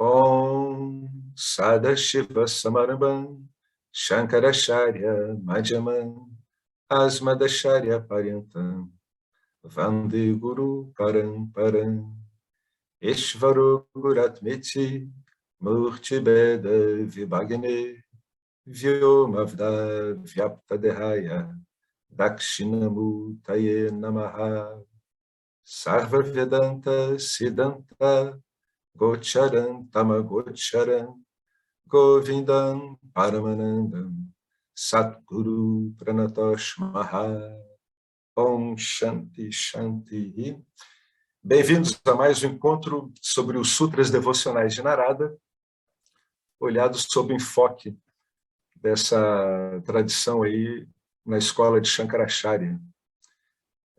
Om Sadashiva Samarambam Shankaracharya Madhyamam Asmadacharya Paryantam Vande Guru Paramparam Ishvaro Guratmiti Murti Beda Vibhagne Vyomavda Vyaptadehaya Dakshinamutaye Namaha Sarva Vedanta Siddhanta Gocharam Tamagocharam Govindam Paramanandam Satguru Pranatosh Maha Om Shanti Shanti. Bem-vindos a mais um encontro sobre os Sutras Devocionais de Narada, olhados sob o enfoque dessa tradição aí na escola de Shankaracharya.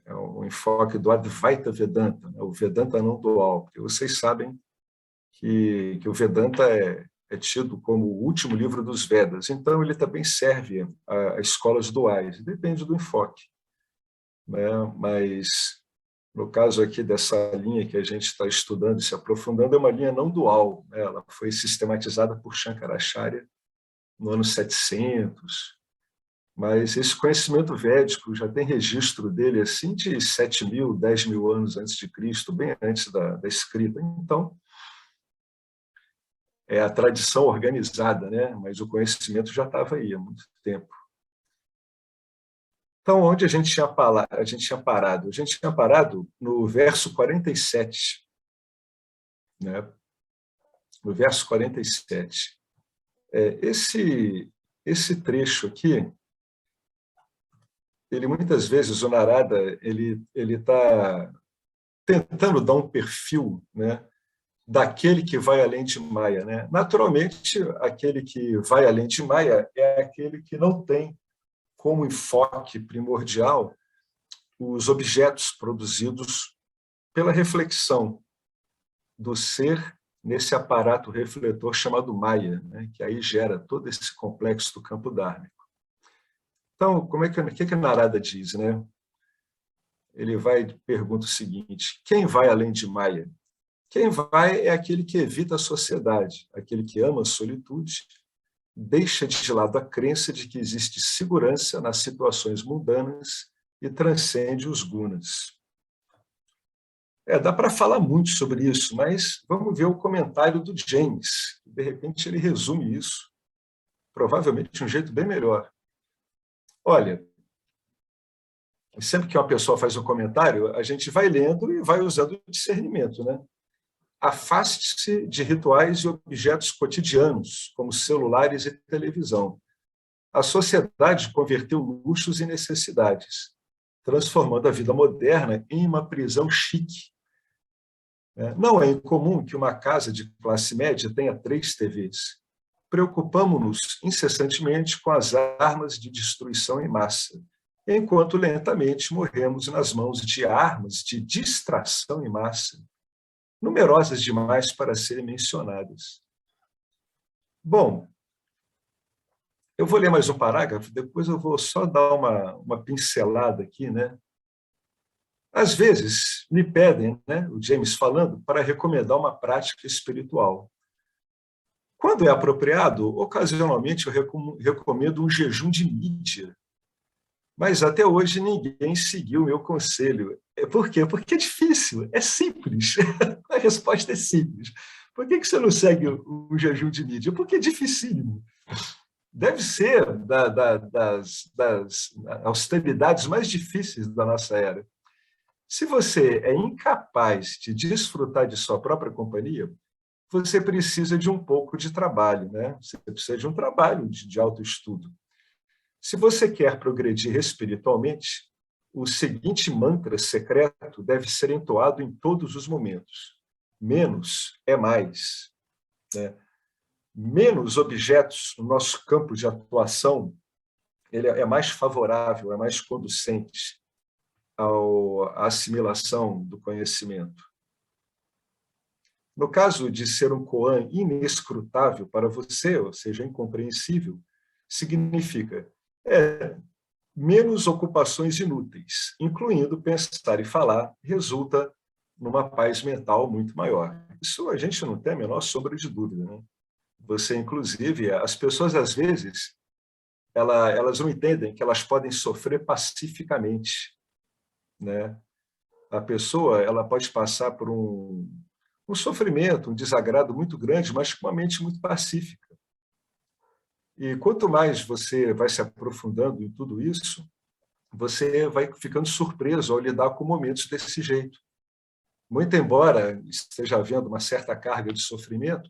É o enfoque do Advaita Vedanta, o Vedanta não dual, porque vocês sabem que o Vedanta é tido como o último livro dos Vedas, então ele também serve a escolas duais, depende do enfoque, né? Mas no caso aqui dessa linha que a gente está estudando e se aprofundando, é uma linha não dual, né? Ela foi sistematizada por Shankaracharya no ano 700, mas esse conhecimento védico já tem registro dele assim de 7.000, 10.000 anos antes de Cristo, bem antes da escrita. Então, é a tradição organizada, né? Mas o conhecimento já estava aí há muito tempo. Então, onde a gente tinha parado? A gente tinha parado no verso 47, né? No verso 47. Esse trecho aqui, ele muitas vezes, o Narada, ele está tentando dar um perfil, né, daquele que vai além de Maya, né? Naturalmente, aquele que vai além de Maya é aquele que não tem como enfoque primordial os objetos produzidos pela reflexão do ser nesse aparato refletor chamado Maya, né? Que aí gera todo esse complexo do campo dármico. Então, o que Narada diz, né? Ele pergunta o seguinte: quem vai além de Maya? Quem vai é aquele que evita a sociedade, aquele que ama a solitude, deixa de lado a crença de que existe segurança nas situações mundanas e transcende os gunas. Dá para falar muito sobre isso, mas vamos ver o comentário do James. De repente ele resume isso, provavelmente de um jeito bem melhor. Olha, sempre que uma pessoa faz um comentário, a gente vai lendo e vai usando o discernimento, né? Afaste-se de rituais e objetos cotidianos, como celulares e televisão. A sociedade converteu luxos em necessidades, transformando a vida moderna em uma prisão chique. Não é incomum que uma casa de classe média tenha 3 TVs. Preocupamos-nos incessantemente com as armas de destruição em massa, enquanto lentamente morremos nas mãos de armas de distração em massa, numerosas demais para serem mencionadas. Bom, eu vou ler mais um parágrafo, depois eu vou só dar uma pincelada aqui, né? Às vezes me pedem, né, o James falando, para recomendar uma prática espiritual. Quando é apropriado, ocasionalmente eu recomendo um jejum de mídia. Mas até hoje ninguém seguiu o meu conselho. Por quê? Porque é difícil, é simples. A resposta é simples. Por que você não segue o jejum de mídia? Porque é dificílimo. Deve ser das austeridades mais difíceis da nossa era. Se você é incapaz de desfrutar de sua própria companhia, você precisa de um pouco de trabalho, né? Você precisa de um trabalho de autoestudo. Se você quer progredir espiritualmente, o seguinte mantra secreto deve ser entoado em todos os momentos: menos é mais, né? Menos objetos no nosso campo de atuação, ele é mais favorável, é mais conducente à assimilação do conhecimento. No caso de ser um koan inescrutável para você, ou seja, incompreensível, significa menos ocupações inúteis, incluindo pensar e falar, resulta numa paz mental muito maior. Isso a gente não tem a menor sombra de dúvida, né? Você, inclusive, as pessoas, às vezes, elas não entendem que elas podem sofrer pacificamente, né? A pessoa ela pode passar por um sofrimento, um desagrado muito grande, mas com uma mente muito pacífica. E quanto mais você vai se aprofundando em tudo isso, você vai ficando surpreso ao lidar com momentos desse jeito. Muito embora esteja havendo uma certa carga de sofrimento,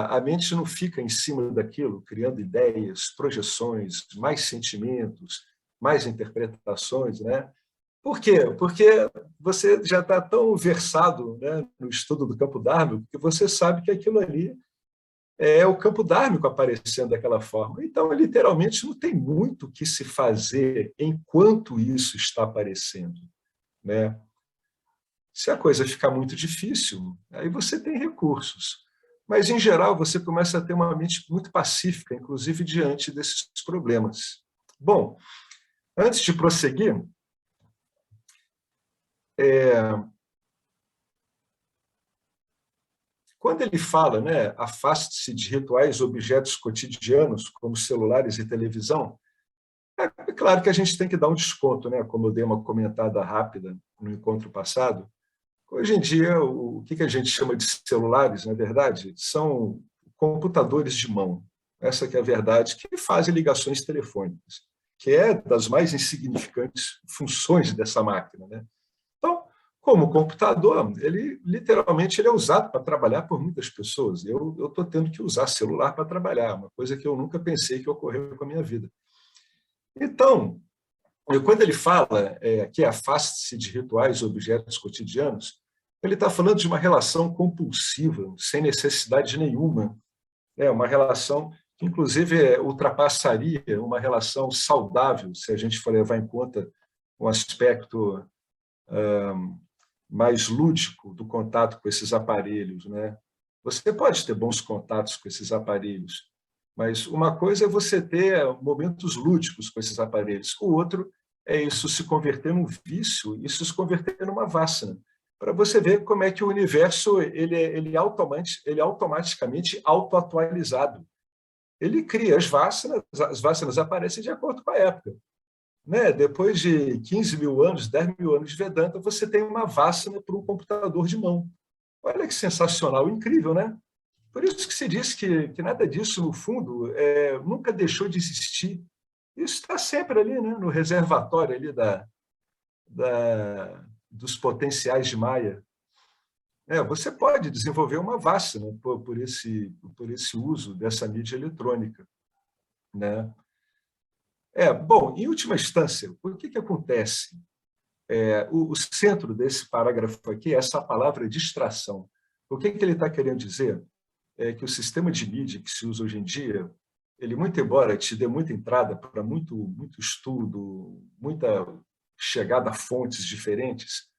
a mente não fica em cima daquilo, criando ideias, projeções, mais sentimentos, mais interpretações, né? Por quê? Porque você já está tão versado, né, no estudo do campo dármico que você sabe que aquilo ali é o campo dármico aparecendo daquela forma. Então, literalmente, não tem muito o que se fazer enquanto isso está aparecendo, né? Se a coisa ficar muito difícil, aí você tem recursos. Mas, em geral, você começa a ter uma mente muito pacífica, inclusive diante desses problemas. Bom, antes de prosseguir, quando ele fala, né, afaste-se de rituais objetos cotidianos, como celulares e televisão, é claro que a gente tem que dar um desconto, né? Como eu dei uma comentada rápida no encontro passado. Hoje em dia, o que a gente chama de celulares, na verdade, são computadores de mão. Essa que é a verdade, que fazem ligações telefônicas, que é das mais insignificantes funções dessa máquina, né? Então, como computador, ele literalmente ele é usado para trabalhar por muitas pessoas. Eu estou tendo que usar celular para trabalhar, uma coisa que eu nunca pensei que ocorreu com a minha vida. Então, quando ele fala que afaste-se de rituais ou objetos cotidianos, ele está falando de uma relação compulsiva, sem necessidade nenhuma. É uma relação que, inclusive, ultrapassaria uma relação saudável, se a gente for levar em conta um aspecto mais lúdico do contato com esses aparelhos, né? Você pode ter bons contatos com esses aparelhos, mas uma coisa é você ter momentos lúdicos com esses aparelhos, o outro é isso se converter num vício, isso se converter numa vássana, para você ver como é que o universo ele automaticamente autoatualizado. Ele cria as vássanas aparecem de acordo com a época. Né? Depois de 15 mil anos, 10 mil anos de Vedanta, você tem uma vássana para um computador de mão. Olha que sensacional, incrível, né? Por isso que se diz que nada disso, no fundo, nunca deixou de existir. Isso está sempre ali, né? No reservatório ali dos potenciais de Maia. Você pode desenvolver uma vássana por esse uso dessa mídia eletrônica, né? Bom, em última instância, o que acontece? O centro desse parágrafo aqui é essa palavra distração. O que ele está querendo dizer? É que o sistema de mídia que se usa hoje em dia, ele, muito embora te dê muita entrada para muito estudo, muita chegada a fontes diferentes,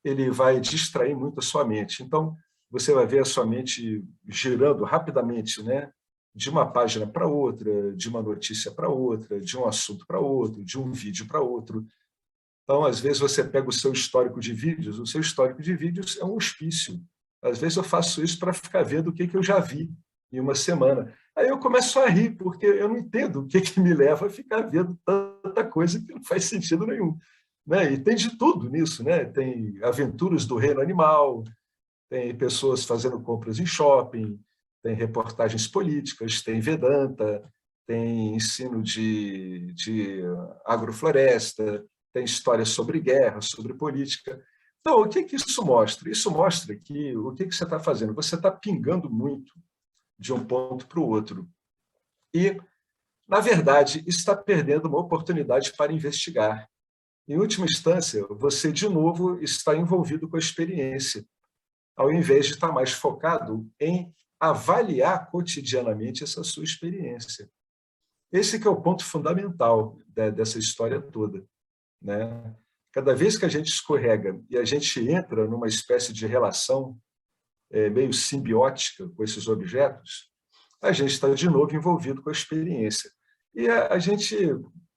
ele vai distrair muito a sua mente. Então, você vai ver a sua mente girando rapidamente, né? De uma página para outra, de uma notícia para outra, de um assunto para outro, de um vídeo para outro. Então, às vezes, você pega o seu histórico de vídeos, o seu histórico de vídeos é um hospício. Às vezes, eu faço isso para ficar vendo o que eu já vi em uma semana. Aí eu começo a rir, porque eu não entendo o que me leva a ficar vendo tanta coisa que não faz sentido nenhum. Né? E tem de tudo nisso, né? Tem aventuras do reino animal, tem pessoas fazendo compras em shopping, tem reportagens políticas, tem Vedanta, tem ensino de agrofloresta, tem histórias sobre guerra, sobre política. Então, o que isso mostra? Isso mostra que o que você está fazendo? Você está pingando muito de um ponto para o outro. E, na verdade, está perdendo uma oportunidade para investigar. Em última instância, você, de novo, está envolvido com a experiência, ao invés de estar mais focado em avaliar cotidianamente essa sua experiência. Esse que é o ponto fundamental dessa história toda, né? Cada vez que a gente escorrega e a gente entra numa espécie de relação meio simbiótica com esses objetos, a gente está de novo envolvido com a experiência. E a gente,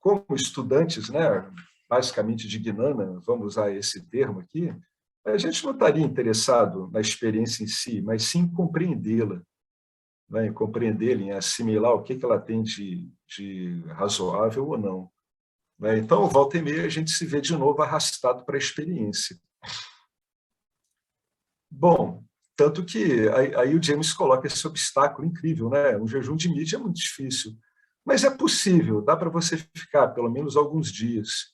como estudantes, né, basicamente de Gnana, vamos usar esse termo aqui, A gente não estaria interessado na experiência em si, mas sim em compreendê-la, né? Em compreendê-la, em assimilar o que ela tem de razoável ou não, né? Então, volta e meia, a gente se vê de novo arrastado para a experiência. Bom, tanto que aí o James coloca esse obstáculo incrível, né? Um jejum de mídia é muito difícil, mas é possível, dá para você ficar pelo menos alguns dias.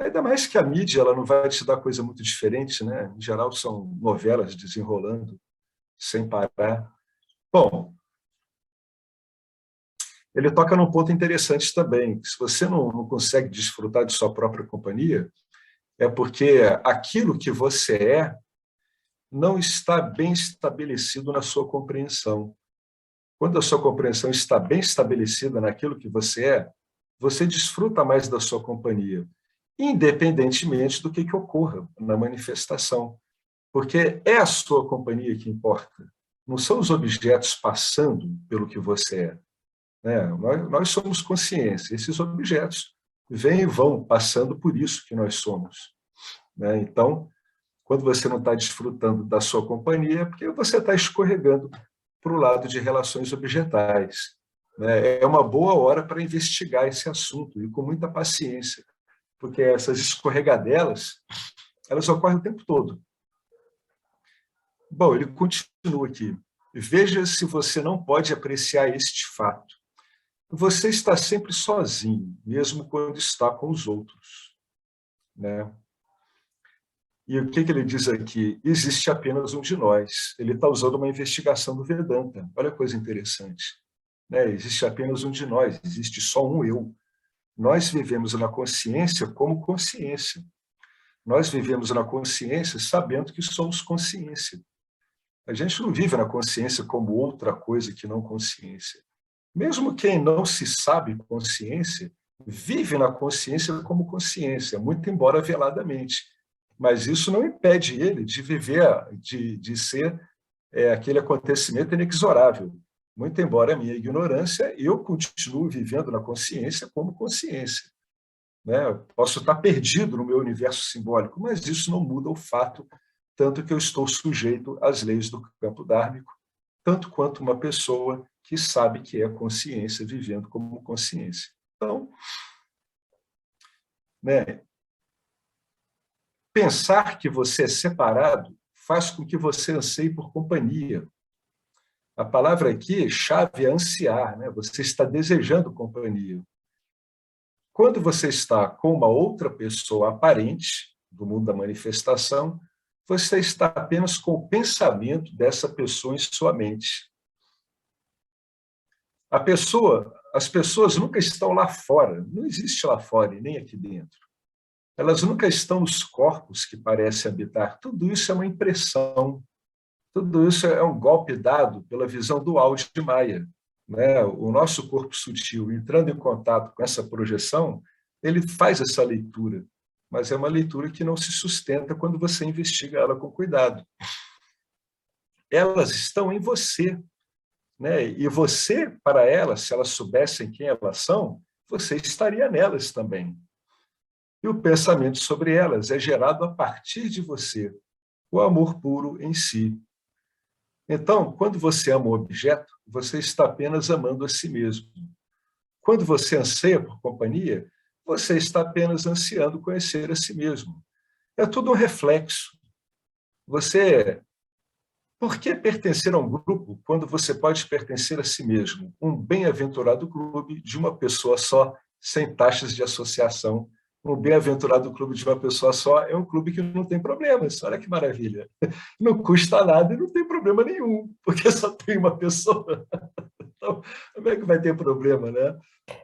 Ainda mais que a mídia ela não vai te dar coisa muito diferente, né? Em geral, são novelas desenrolando sem parar. Bom, ele toca num ponto interessante também, que se você não consegue desfrutar de sua própria companhia, é porque aquilo que você é não está bem estabelecido na sua compreensão. Quando a sua compreensão está bem estabelecida naquilo que você desfruta mais da sua companhia, independentemente do que ocorra na manifestação. Porque é a sua companhia que importa. Não são os objetos passando pelo que você é. Né? Nós somos consciência. Esses objetos vêm e vão passando por isso que nós somos. Né? Então, quando você não está desfrutando da sua companhia, é porque você está escorregando para o lado de relações objetais. Né? É uma boa hora para investigar esse assunto, e com muita paciência, porque essas escorregadelas, elas ocorrem o tempo todo. Bom, ele continua aqui. Veja se você não pode apreciar este fato. Você está sempre sozinho, mesmo quando está com os outros. Né? E o que ele diz aqui? Existe apenas um de nós. Ele está usando uma investigação do Vedanta. Olha a coisa interessante. Né? Existe apenas um de nós, existe só um eu. Nós vivemos na consciência como consciência. Nós vivemos na consciência sabendo que somos consciência. A gente não vive na consciência como outra coisa que não consciência. Mesmo quem não se sabe consciência, vive na consciência como consciência, muito embora veladamente. Mas isso não impede ele de viver, de ser aquele acontecimento inexorável. Muito embora a minha ignorância, eu continuo vivendo na consciência como consciência. Né? Eu posso estar perdido no meu universo simbólico, mas isso não muda o fato, tanto que eu estou sujeito às leis do campo dármico, tanto quanto uma pessoa que sabe que é consciência, vivendo como consciência. Então, né, pensar que você é separado faz com que você anseie por companhia. A palavra aqui, chave, é ansiar, né? Você está desejando companhia. Quando você está com uma outra pessoa aparente, do mundo da manifestação, você está apenas com o pensamento dessa pessoa em sua mente. As pessoas nunca estão lá fora, não existe lá fora e nem aqui dentro. Elas nunca estão nos corpos que parecem habitar. Tudo isso é uma impressão. Tudo isso é um golpe dado pela visão dual de Maia. Né? O nosso corpo sutil, entrando em contato com essa projeção, ele faz essa leitura, mas é uma leitura que não se sustenta quando você investiga ela com cuidado. Elas estão em você, né? E você, para elas, se elas soubessem quem elas são, você estaria nelas também. E o pensamento sobre elas é gerado a partir de você, o amor puro em si. Então, quando você ama o objeto, você está apenas amando a si mesmo. Quando você anseia por companhia, você está apenas ansiando conhecer a si mesmo. É tudo um reflexo. Você, por que pertencer a um grupo quando você pode pertencer a si mesmo? Um bem-aventurado clube de uma pessoa só, sem taxas de associação. Um bem-aventurado clube de uma pessoa só é um clube que não tem problemas. Olha que maravilha. Não custa nada e não tem problema nenhum, porque só tem uma pessoa. Então, como é que vai ter problema, né?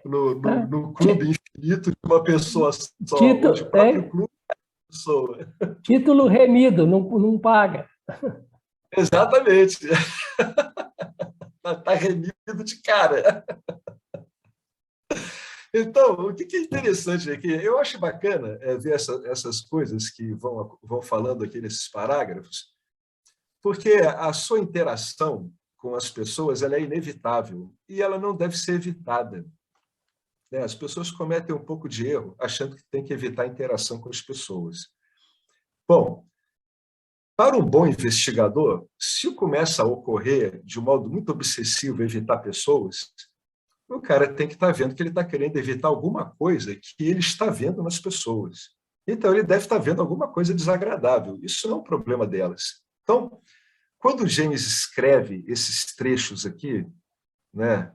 No clube infinito de uma pessoa só, onde o próprio clube é uma pessoa. Título remido, não paga. Exatamente. Está remido de cara. Então, o que é interessante aqui, eu acho bacana ver essas coisas que vão falando aqui nesses parágrafos, porque a sua interação com as pessoas ela é inevitável e ela não deve ser evitada. As pessoas cometem um pouco de erro achando que tem que evitar a interação com as pessoas. Bom, Para um bom investigador, se começa a ocorrer de um modo muito obsessivo evitar pessoas, o cara tem que estar vendo que ele está querendo evitar alguma coisa que ele está vendo nas pessoas. Então, ele deve estar vendo alguma coisa desagradável. Isso não é um problema delas. Então, quando o James escreve esses trechos aqui, né,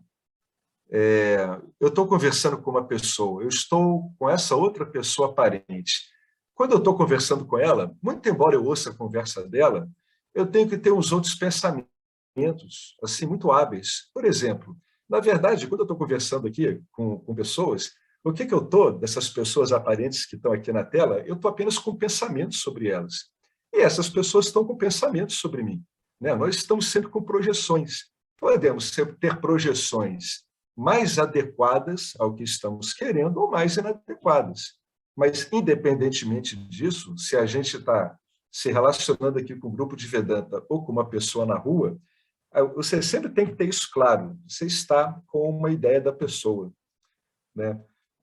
eu estou conversando com uma pessoa, eu estou com essa outra pessoa aparente. Quando eu estou conversando com ela, muito embora eu ouça a conversa dela, eu tenho que ter uns outros pensamentos, assim, muito hábeis. Por exemplo, na verdade, quando eu estou conversando aqui com pessoas, o que eu estou, dessas pessoas aparentes que estão aqui na tela, eu estou apenas com pensamentos sobre elas. E essas pessoas estão com pensamentos sobre mim. Né? Nós estamos sempre com projeções. Podemos ter projeções mais adequadas ao que estamos querendo ou mais inadequadas. Mas, independentemente disso, se a gente está se relacionando aqui com um grupo de Vedanta ou com uma pessoa na rua, você sempre tem que ter isso claro. Você está com uma ideia da pessoa. Né?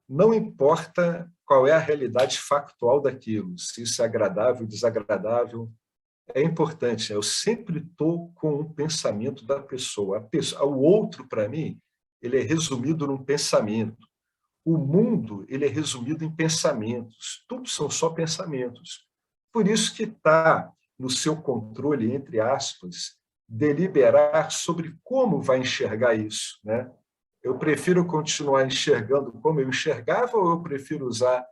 Não importa qual é a realidade factual daquilo, se isso é agradável, desagradável, é importante. Eu sempre estou com um pensamento da pessoa. O outro, para mim, ele é resumido num pensamento. O mundo ele é resumido em pensamentos. Tudo são só pensamentos. Por isso que está no seu controle, entre aspas, deliberar sobre como vai enxergar isso. Né? Eu prefiro continuar enxergando como eu enxergava ou eu prefiro usar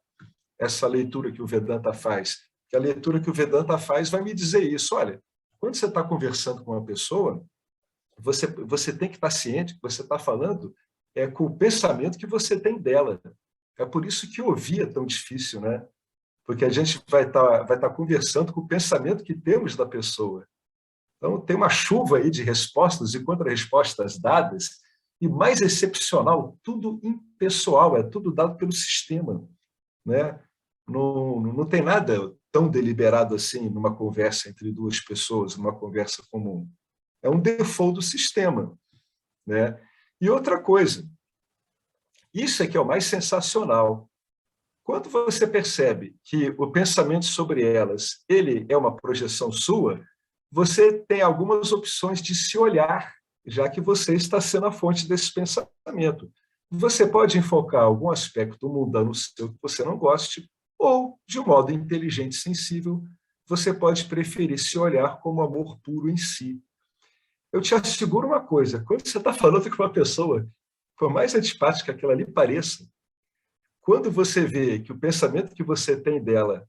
essa leitura que o Vedanta faz? Que a leitura que o Vedanta faz vai me dizer isso. Olha, quando você está conversando com uma pessoa, você tem que estar ciente que você está falando com o pensamento que você tem dela. É por isso que ouvir é tão difícil, né? Porque a gente vai estar conversando com o pensamento que temos da pessoa. Então, tem uma chuva aí de respostas e contra-respostas dadas, e mais excepcional, tudo impessoal, é tudo dado pelo sistema. Né? Não tem nada tão deliberado assim numa conversa entre duas pessoas, numa conversa comum. É um default do sistema. Né? E outra coisa, isso é que é o mais sensacional. Quando você percebe que o pensamento sobre elas ele é uma projeção sua, você tem algumas opções de se olhar, já que você está sendo a fonte desse pensamento. Você pode enfocar algum aspecto mundano seu que você não goste, ou, de um modo inteligente e sensível, você pode preferir se olhar como amor puro em si. Eu te asseguro uma coisa, quando você está falando com uma pessoa, por mais antipática que ela lhe pareça, quando você vê que o pensamento que você tem dela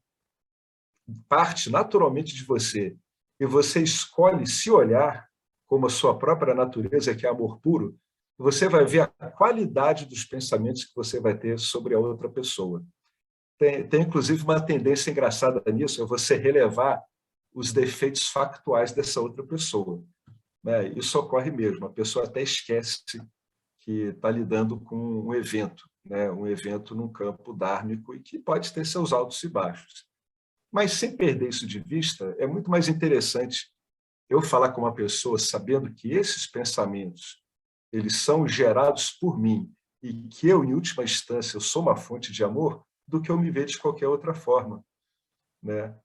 parte naturalmente de você e você escolhe se olhar como a sua própria natureza, que é amor puro, você vai ver a qualidade dos pensamentos que você vai ter sobre a outra pessoa. Tem inclusive, uma tendência engraçada nisso, é você relevar os defeitos factuais dessa outra pessoa. Né? Isso ocorre mesmo, a pessoa até esquece que está lidando com um evento, né? Um evento num campo dármico e que pode ter seus altos e baixos. Mas, sem perder isso de vista, é muito mais interessante eu falar com uma pessoa sabendo que esses pensamentos eles são gerados por mim e que eu, em última instância, eu sou uma fonte de amor, do que eu me ver de qualquer outra forma. Né?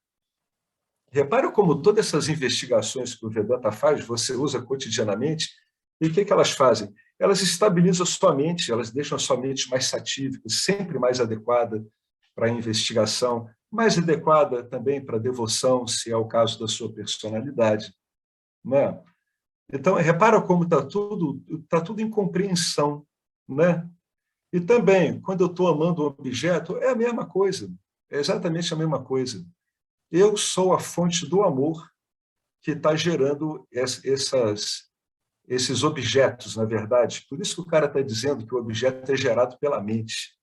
Repara como todas essas investigações que o Vedanta faz, você usa cotidianamente, e o que elas fazem? Elas estabilizam a sua mente, elas deixam a sua mente mais satírica, sempre mais adequada para a investigação, mais adequada também para a devoção, se é o caso da sua personalidade. Não é? Então, repara como está tudo em compreensão. Né? E também, quando eu estou amando um objeto, é a mesma coisa, é exatamente a mesma coisa. Eu sou a fonte do amor que está gerando esses objetos, na verdade. Por isso que o cara está dizendo que o objeto é gerado pela mente.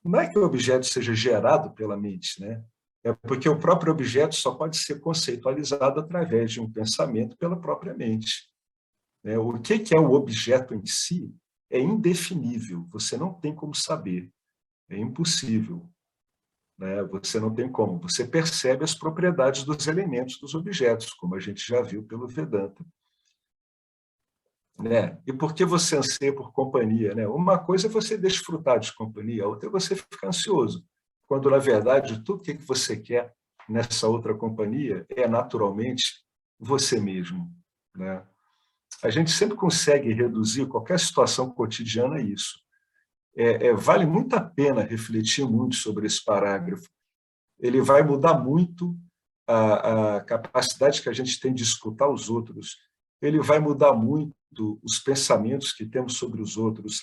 Não é que o objeto seja gerado pela mente, né? É porque o próprio objeto só pode ser conceitualizado através de um pensamento pela própria mente. O que é o objeto em si é indefinível, você não tem como saber, é impossível. Né? Você não tem como, você percebe as propriedades dos elementos dos objetos, como a gente já viu pelo Vedanta. Né? E por que você anseia por companhia? Né? Uma coisa é você desfrutar de companhia, a outra é você ficar ansioso, quando, na verdade, tudo que você quer, nessa outra companhia é, naturalmente, você mesmo, né? A gente sempre consegue reduzir qualquer situação cotidiana a isso. Vale muito a pena refletir muito sobre esse parágrafo. Ele vai mudar muito a capacidade que a gente tem de escutar os outros. Ele vai mudar muito os pensamentos que temos sobre os outros,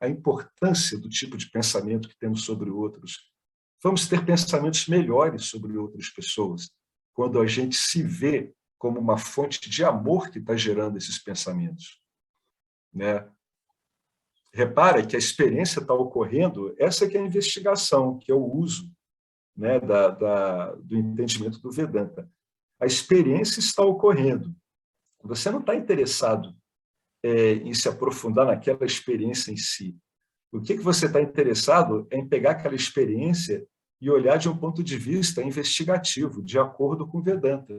a importância do tipo de pensamento que temos sobre outros. Vamos ter pensamentos melhores sobre outras pessoas, quando a gente se vê como uma fonte de amor que está gerando esses pensamentos, né? Repara que a experiência está ocorrendo, essa que é a investigação, que é o uso, né, do entendimento do Vedanta. A experiência está ocorrendo. Você não está interessado em se aprofundar naquela experiência em si. O que você está interessado é em pegar aquela experiência e olhar de um ponto de vista investigativo, de acordo com o Vedanta.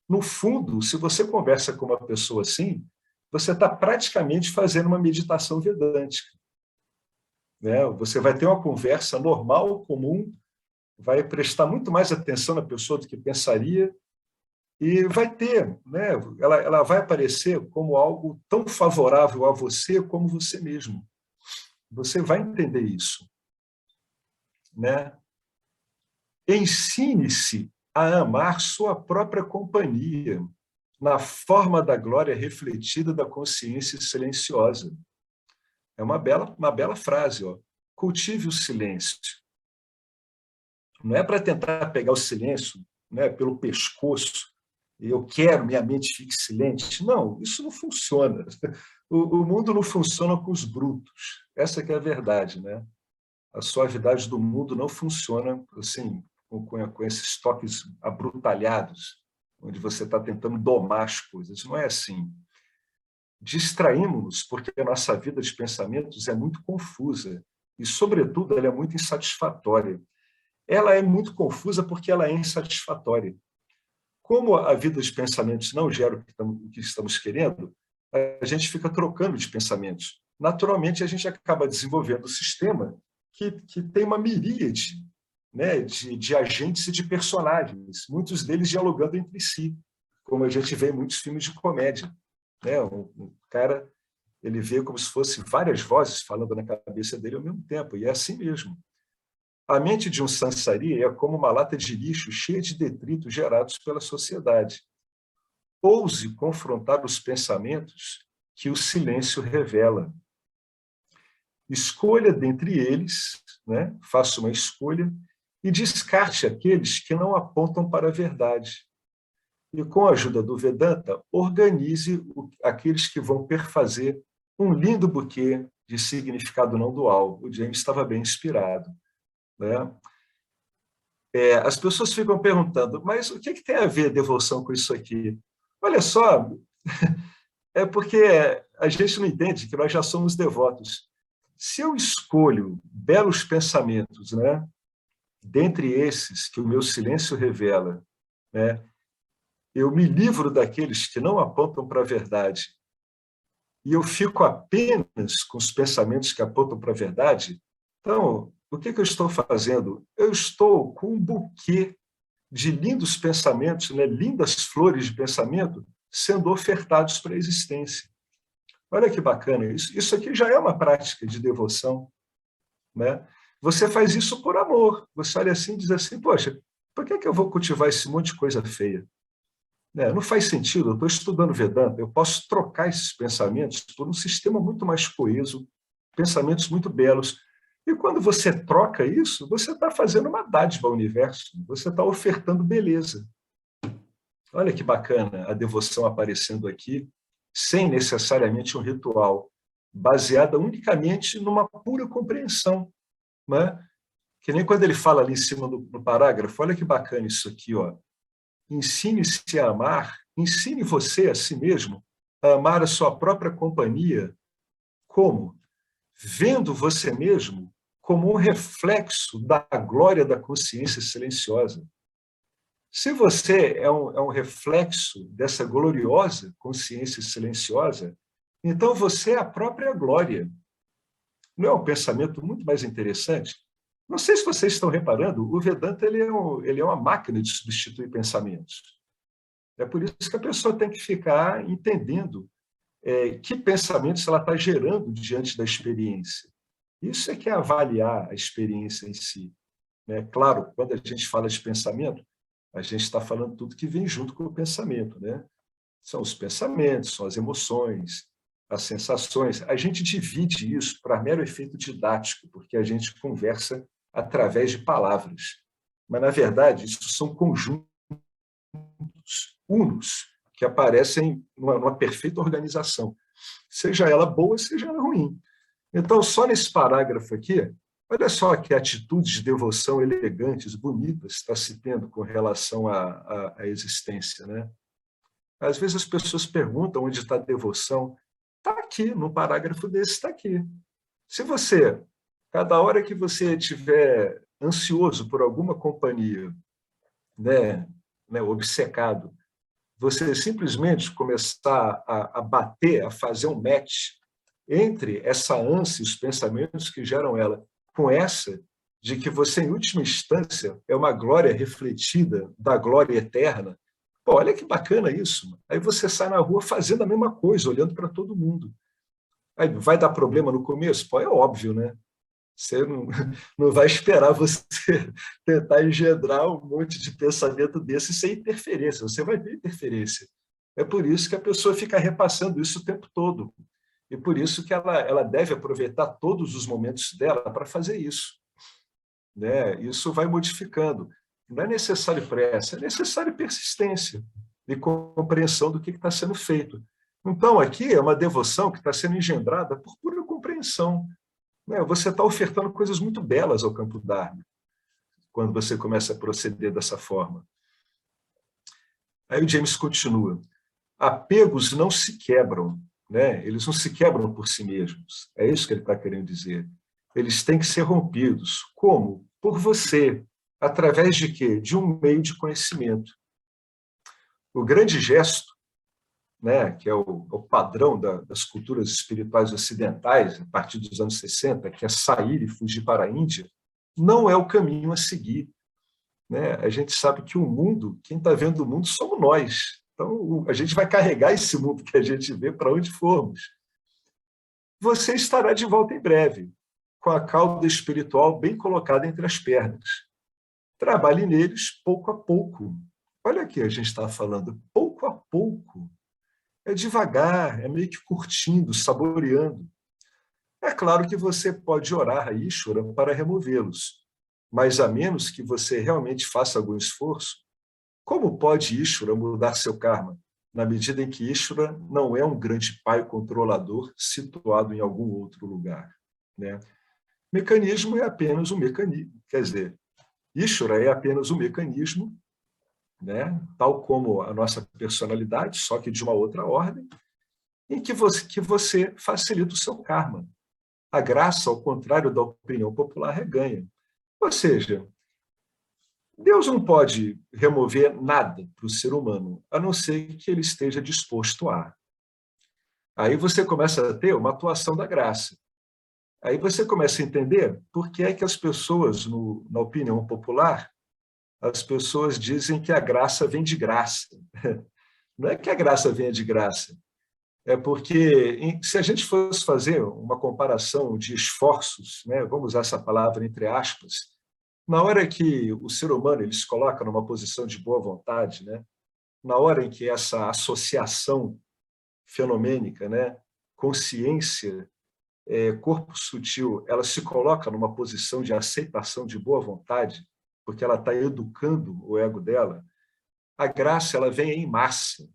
No fundo, se você conversa com uma pessoa assim, você está praticamente fazendo uma meditação vedântica, né? Você vai ter uma conversa normal, comum, vai prestar muito mais atenção na pessoa do que pensaria, e vai ter, né? Ela vai aparecer como algo tão favorável a você como você mesmo. Você vai entender isso, né? Ensine-se a amar sua própria companhia, na forma da glória refletida da consciência silenciosa. É uma bela frase, ó. Cultive o silêncio. Não é para tentar pegar o silêncio, né, pelo pescoço, eu quero, minha mente fique silente. Não, isso não funciona. O mundo não funciona com os brutos. Essa que é a verdade, né? A suavidade do mundo não funciona assim, com esses toques abrutalhados, onde você está tentando domar as coisas. Não é assim. Distraímos-nos porque a nossa vida de pensamentos é muito confusa e, sobretudo, ela é muito insatisfatória. Ela é muito confusa porque ela é insatisfatória. Como a vida de pensamentos não gera o que estamos querendo, a gente fica trocando de pensamentos. Naturalmente, a gente acaba desenvolvendo um sistema que tem uma miríade, né, de agentes e de personagens, muitos deles dialogando entre si, como a gente vê em muitos filmes de comédia, né? Um cara, ele vê como se fosse várias vozes falando na cabeça dele ao mesmo tempo, e é assim mesmo. A mente de um sansari é como uma lata de lixo cheia de detritos gerados pela sociedade. Ouse confrontar os pensamentos que o silêncio revela. Escolha dentre eles, né? Faça uma escolha e descarte aqueles que não apontam para a verdade. E, com a ajuda do Vedanta, organize aqueles que vão perfazer um lindo buquê de significado não dual. O James estava bem inspirado, né? As pessoas ficam perguntando, mas o que tem a ver devoção com isso aqui? Olha só, é porque a gente não entende que nós já somos devotos. Se eu escolho belos pensamentos, né, dentre esses que o meu silêncio revela, né, eu me livro daqueles que não apontam para a verdade e eu fico apenas com os pensamentos que apontam para a verdade, então, o que eu estou fazendo? Eu estou com um buquê de lindos pensamentos, né, lindas flores de pensamento sendo ofertados para a existência. Olha que bacana isso. Isso aqui já é uma prática de devoção, né? Você faz isso por amor. Você olha assim e diz assim, poxa, por que eu vou cultivar esse monte de coisa feia? Não faz sentido, eu estou estudando Vedanta, eu posso trocar esses pensamentos por um sistema muito mais coeso, pensamentos muito belos. E quando você troca isso, você está fazendo uma dádiva ao universo, você está ofertando beleza. Olha que bacana a devoção aparecendo aqui, sem necessariamente um ritual, baseada unicamente numa pura compreensão, né? Que nem quando ele fala ali em cima no parágrafo, olha que bacana isso aqui, ó. Ensine-se a amar, ensine você a si mesmo a amar a sua própria companhia. Como? Vendo você mesmo como um reflexo da glória da consciência silenciosa. Se você é um reflexo dessa gloriosa consciência silenciosa, então você é a própria glória. Não é um pensamento muito mais interessante? Não sei se vocês estão reparando, o Vedanta ele é uma máquina de substituir pensamentos. É por isso que a pessoa tem que ficar entendendo que pensamentos ela está gerando diante da experiência. Isso é que é avaliar a experiência em si. Né? Claro, quando a gente fala de pensamento, a gente está falando tudo que vem junto com o pensamento. Né? São os pensamentos, são as emoções, as sensações. A gente divide isso para mero efeito didático, porque a gente conversa através de palavras. Mas, na verdade, isso são conjuntos unos, que aparecem numa perfeita organização, seja ela boa, seja ela ruim. Então, só nesse parágrafo aqui, olha só que atitudes de devoção elegantes, bonitas, está se tendo com relação à existência. Né? Às vezes as pessoas perguntam onde está a devoção. Está aqui, no parágrafo desse está aqui. Se você, cada hora que você estiver ansioso por alguma companhia, né, obcecado, você simplesmente começar a bater, a fazer um match entre essa ânsia e os pensamentos que geram ela, com essa de que você, em última instância, é uma glória refletida da glória eterna. Pô, olha que bacana isso. Aí você sai na rua fazendo a mesma coisa, olhando para todo mundo. Aí vai dar problema no começo? Pô, é óbvio, né? Você não vai esperar você tentar engendrar um monte de pensamento desse sem interferência. Você vai ter interferência. É por isso que a pessoa fica repassando isso o tempo todo. E por isso que ela deve aproveitar todos os momentos dela para fazer isso. Né? Isso vai modificando. Não é necessário pressa, é necessário persistência e compreensão do que está sendo feito. Então, aqui é uma devoção que está sendo engendrada por pura compreensão. Você está ofertando coisas muito belas ao campo Dharma, quando você começa a proceder dessa forma. Aí o James continua. Apegos não se quebram, né? Eles não se quebram por si mesmos. É isso que ele está querendo dizer. Eles têm que ser rompidos. Como? Por você. Através de quê? De um meio de conhecimento. O grande gesto, né, que é o padrão das culturas espirituais ocidentais, a partir dos anos 60, que é sair e fugir para a Índia, não é o caminho a seguir. Né? A gente sabe que o mundo, quem está vendo o mundo somos nós. Então, a gente vai carregar esse mundo que a gente vê para onde formos. Você estará de volta em breve, com a cauda espiritual bem colocada entre as pernas. Trabalhe neles pouco a pouco. Olha aqui, a gente está falando pouco a pouco. É devagar, é meio que curtindo, saboreando. É claro que você pode orar a Ishvara para removê-los, mas a menos que você realmente faça algum esforço, como pode Ishvara mudar seu karma, na medida em que Ishvara não é um grande pai controlador situado em algum outro lugar? Né? Mecanismo é apenas um mecanismo, quer dizer, Ishvara é apenas um mecanismo, né? Tal como a nossa personalidade, só que de uma outra ordem, em que você facilita o seu karma. A graça, ao contrário da opinião popular, reganha. Ou seja, Deus não pode remover nada para o ser humano, a não ser que ele esteja disposto a. Aí você começa a ter uma atuação da graça. Aí você começa a entender por que é que as pessoas, na opinião popular, as pessoas dizem que a graça vem de graça. Não é que a graça venha de graça, é porque se a gente fosse fazer uma comparação de esforços, né, vamos usar essa palavra entre aspas, na hora que o ser humano ele se coloca numa posição de boa vontade, né, na hora em que essa associação fenomênica, né, consciência, corpo sutil, ela se coloca numa posição de aceitação de boa vontade, porque ela está educando o ego dela, a graça ela vem em massa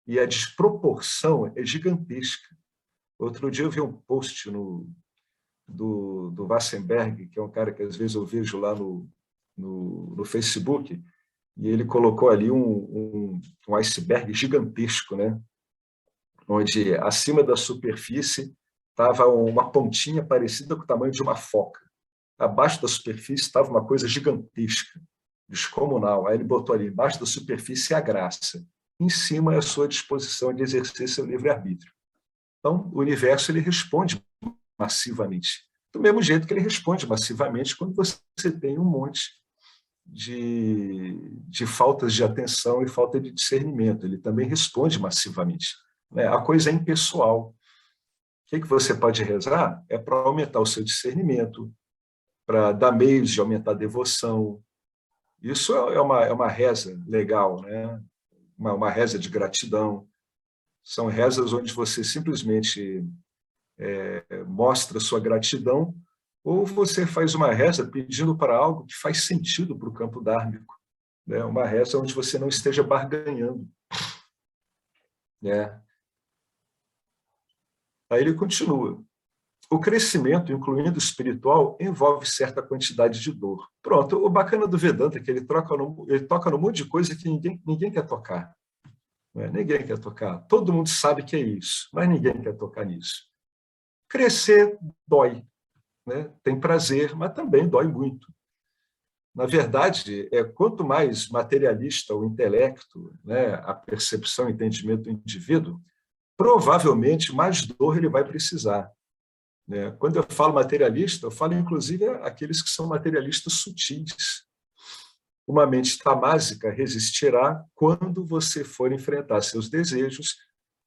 e a desproporção é gigantesca. Outro dia eu vi um post do Wassenberg, que é um cara que às vezes eu vejo lá no Facebook, e ele colocou ali um iceberg gigantesco, né? Onde acima da superfície estava uma pontinha parecida com o tamanho de uma foca. Abaixo da superfície estava uma coisa gigantesca, descomunal. Aí ele botou ali, embaixo da superfície, a graça. Em cima é a sua disposição de exercer seu livre-arbítrio. Então, o universo ele responde massivamente. Do mesmo jeito que ele responde massivamente quando você tem um monte de faltas de atenção e falta de discernimento. Ele também responde massivamente, né? A coisa é impessoal. O que você pode rezar é para aumentar o seu discernimento, para dar meios de aumentar a devoção. Isso é uma reza legal, né? Uma reza de gratidão. São rezas onde você simplesmente mostra sua gratidão, ou você faz uma reza pedindo para algo que faz sentido para o campo dármico, né? Uma reza onde você não esteja barganhando, né? Aí ele continua. O crescimento, incluindo o espiritual, envolve certa quantidade de dor. Pronto, o bacana do Vedanta é que ele toca num monte de coisa que ninguém quer tocar, né? Ninguém quer tocar. Todo mundo sabe que é isso, mas ninguém quer tocar nisso. Crescer dói, né? Tem prazer, mas também dói muito. Na verdade, quanto mais materialista o intelecto, né, a percepção e entendimento do indivíduo, provavelmente mais dor ele vai precisar, né? Quando eu falo materialista, eu falo inclusive aqueles que são materialistas sutis. Uma mente tamásica resistirá quando você for enfrentar seus desejos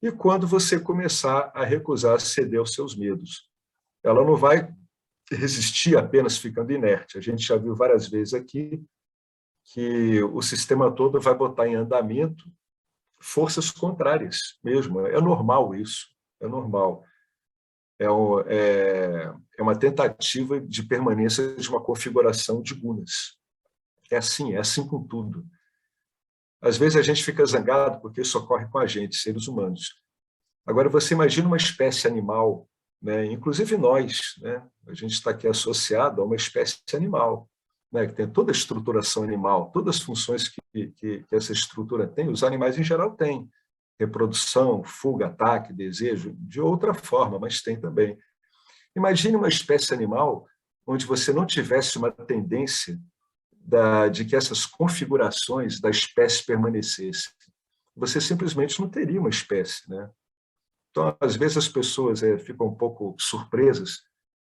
e quando você começar a recusar ceder aos seus medos. Ela não vai resistir apenas ficando inerte. A gente já viu várias vezes aqui que o sistema todo vai botar em andamento forças contrárias mesmo. É normal isso, é normal. É uma tentativa de permanência de uma configuração de gunas. É assim com tudo. Às vezes a gente fica zangado porque isso ocorre com a gente, seres humanos. Agora, você imagina uma espécie animal, né? Inclusive nós, né? A gente está aqui associado a uma espécie animal, né? Que tem toda a estruturação animal, todas as funções que essa estrutura tem, os animais em geral têm. Reprodução, fuga, ataque, desejo, de outra forma, mas tem também. Imagine uma espécie animal onde você não tivesse uma tendência de que essas configurações da espécie permanecessem. Você simplesmente não teria uma espécie, né? Então, às vezes as pessoas ficam um pouco surpresas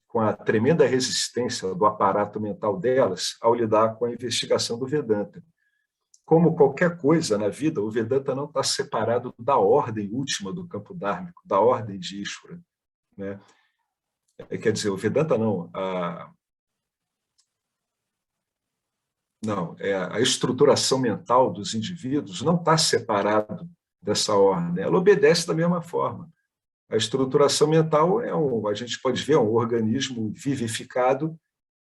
com a tremenda resistência do aparato mental delas ao lidar com a investigação do Vedanta. Como qualquer coisa na vida, o Vedanta não está separado da ordem última do campo dármico, da ordem de Ishvara, né? Quer dizer, o Vedanta não, a estruturação mental dos indivíduos não está separado dessa ordem, ela obedece da mesma forma. A estruturação mental a gente pode ver, é um organismo vivificado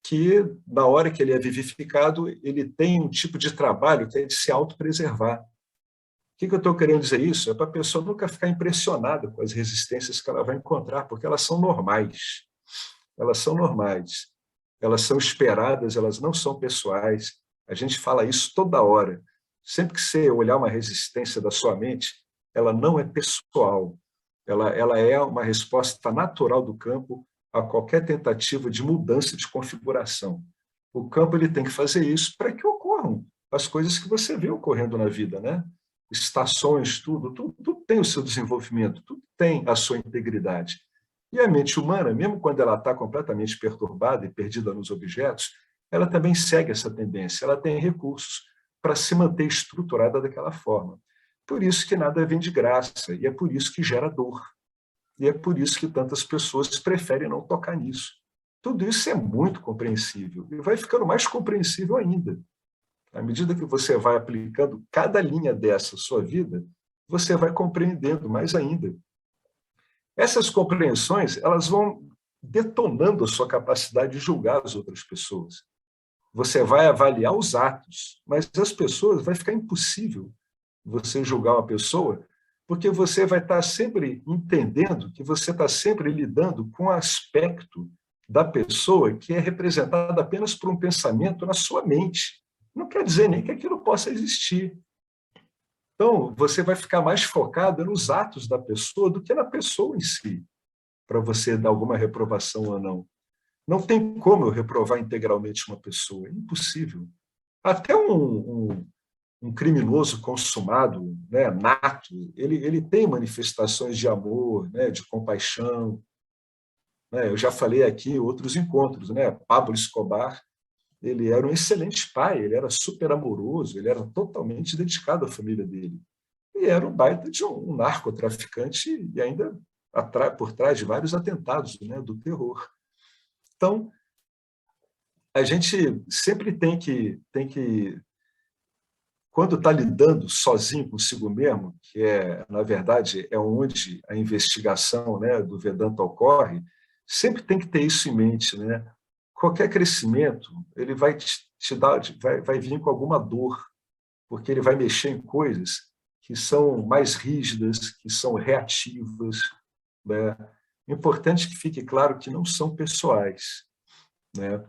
que, na hora que ele é vivificado, ele tem um tipo de trabalho que é de se autopreservar. O que eu estou querendo dizer isso? É para a pessoa nunca ficar impressionada com as resistências que ela vai encontrar, porque elas são normais. Elas são normais. Elas são esperadas, elas não são pessoais. A gente fala isso toda hora. Sempre que você olhar uma resistência da sua mente, ela não é pessoal. Ela é uma resposta natural do campo a qualquer tentativa de mudança de configuração. O campo ele tem que fazer isso para que ocorram as coisas que você vê ocorrendo na vida, né? Estações, tudo tem o seu desenvolvimento, tudo tem a sua integridade. E a mente humana, mesmo quando ela está completamente perturbada e perdida nos objetos, ela também segue essa tendência, ela tem recursos para se manter estruturada daquela forma. Por isso que nada vem de graça, e é por isso que gera dor. E é por isso que tantas pessoas preferem não tocar nisso. Tudo isso é muito compreensível, e vai ficando mais compreensível ainda. À medida que você vai aplicando cada linha dessa à sua vida, você vai compreendendo mais ainda. Essas compreensões, elas vão detonando a sua capacidade de julgar as outras pessoas. Você vai avaliar os atos, mas as pessoas, vai ficar impossível você julgar uma pessoa, porque você vai estar sempre entendendo que você está sempre lidando com um aspecto da pessoa que é representado apenas por um pensamento na sua mente. Não quer dizer nem que aquilo possa existir. Então, você vai ficar mais focado nos atos da pessoa do que na pessoa em si, para você dar alguma reprovação ou não. Não tem como eu reprovar integralmente uma pessoa, é impossível. Até um criminoso consumado, né, nato, ele tem manifestações de amor, né, de compaixão, né? Eu já falei aqui em outros encontros, né? Pablo Escobar, ele era um excelente pai, ele era super amoroso, ele era totalmente dedicado à família dele. E era um baita de um narcotraficante e ainda por trás de vários atentados, né, do terror. Então, a gente sempre tem que quando está lidando sozinho consigo mesmo, que na verdade, é onde a investigação, né, do Vedanta ocorre, sempre tem que ter isso em mente, né? Qualquer crescimento, ele vai te dar, vai vir com alguma dor, porque ele vai mexer em coisas que são mais rígidas, que são reativas, né? Importante que fique claro que não são pessoais, né?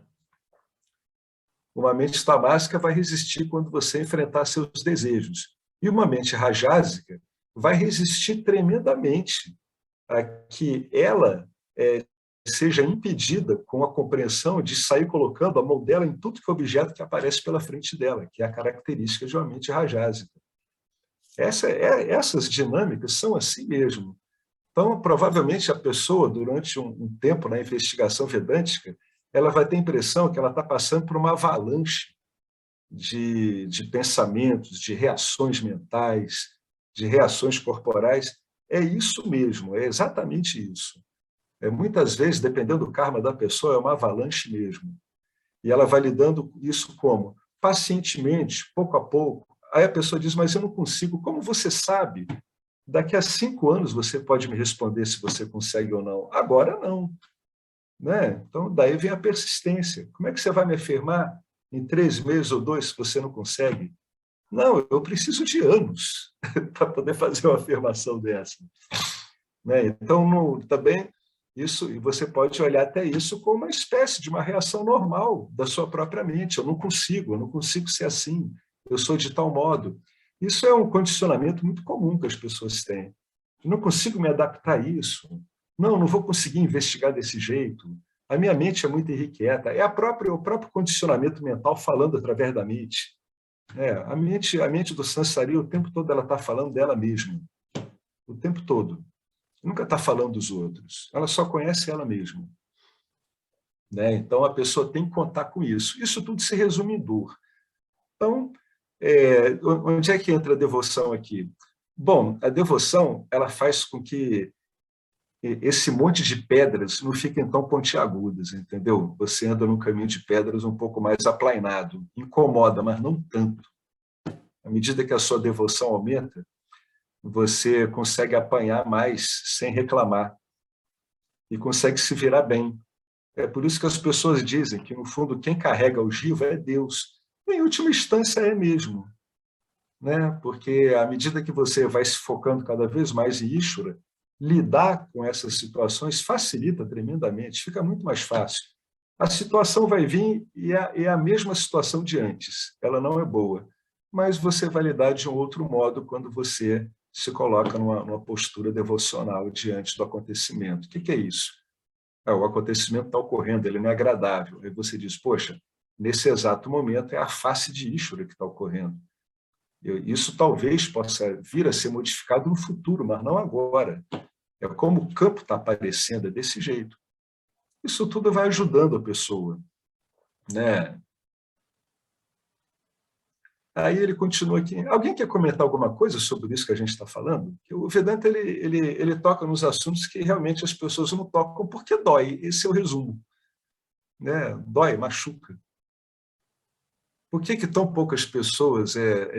Uma mente tamásica vai resistir quando você enfrentar seus desejos. E uma mente rajásica vai resistir tremendamente a que ela seja impedida com a compreensão de sair colocando a mão dela em tudo que é objeto que aparece pela frente dela, que é a característica de uma mente rajásica. Essas dinâmicas são assim mesmo. Então, provavelmente, a pessoa, durante um tempo na investigação vedântica, ela vai ter a impressão que ela está passando por uma avalanche de pensamentos, de reações mentais, de reações corporais. É isso mesmo, é exatamente isso. Muitas vezes, dependendo do karma da pessoa, é uma avalanche mesmo. E ela vai lidando com isso como? Pacientemente, pouco a pouco. Aí a pessoa diz, mas eu não consigo. Como você sabe? Daqui a 5 anos você pode me responder se você consegue ou não. Agora não. Né? Então, daí vem a persistência. Como é que você vai me afirmar em 3 meses ou 2 se você não consegue? Não, eu preciso de anos para poder fazer uma afirmação dessa. Né? Então, também, isso, e você pode olhar até isso como uma espécie de uma reação normal da sua própria mente. Eu não consigo ser assim, eu sou de tal modo. Isso é um condicionamento muito comum que as pessoas têm. Eu não consigo me adaptar a isso. Não vou conseguir investigar desse jeito. A minha mente é muito irrequieta. É o próprio condicionamento mental falando através da mente. A mente do Sansari, o tempo todo, ela está falando dela mesma. O tempo todo. Nunca está falando dos outros. Ela só conhece ela mesma. Né? Então, a pessoa tem que contar com isso. Isso tudo se resume em dor. Então, onde é que entra a devoção aqui? Bom, a devoção ela faz com que esse monte de pedras não fiquem tão pontiagudas, entendeu? Você anda num caminho de pedras um pouco mais aplainado. Incomoda, mas não tanto. À medida que a sua devoção aumenta, você consegue apanhar mais sem reclamar e consegue se virar bem. É por isso que as pessoas dizem que, no fundo, quem carrega o giva é Deus. Em última instância, é mesmo. Né? Porque, à medida que você vai se focando cada vez mais em Ishvara, lidar com essas situações facilita tremendamente, fica muito mais fácil. A situação vai vir e é a mesma situação de antes. Ela não é boa, mas você vai lidar de um outro modo quando você se coloca numa postura devocional diante do acontecimento. O que é isso? O acontecimento está ocorrendo, ele não é agradável. Aí você diz, poxa, nesse exato momento é a face de Ishvara que está ocorrendo. Isso talvez possa vir a ser modificado no futuro, mas não agora. É como o campo está aparecendo, é desse jeito. Isso tudo vai ajudando a pessoa. Né? Aí ele continua aqui. Alguém quer comentar alguma coisa sobre isso que a gente está falando? O Vedanta ele toca nos assuntos que realmente as pessoas não tocam porque dói. Esse é o resumo. Né? Dói, machuca. Por que tão poucas pessoas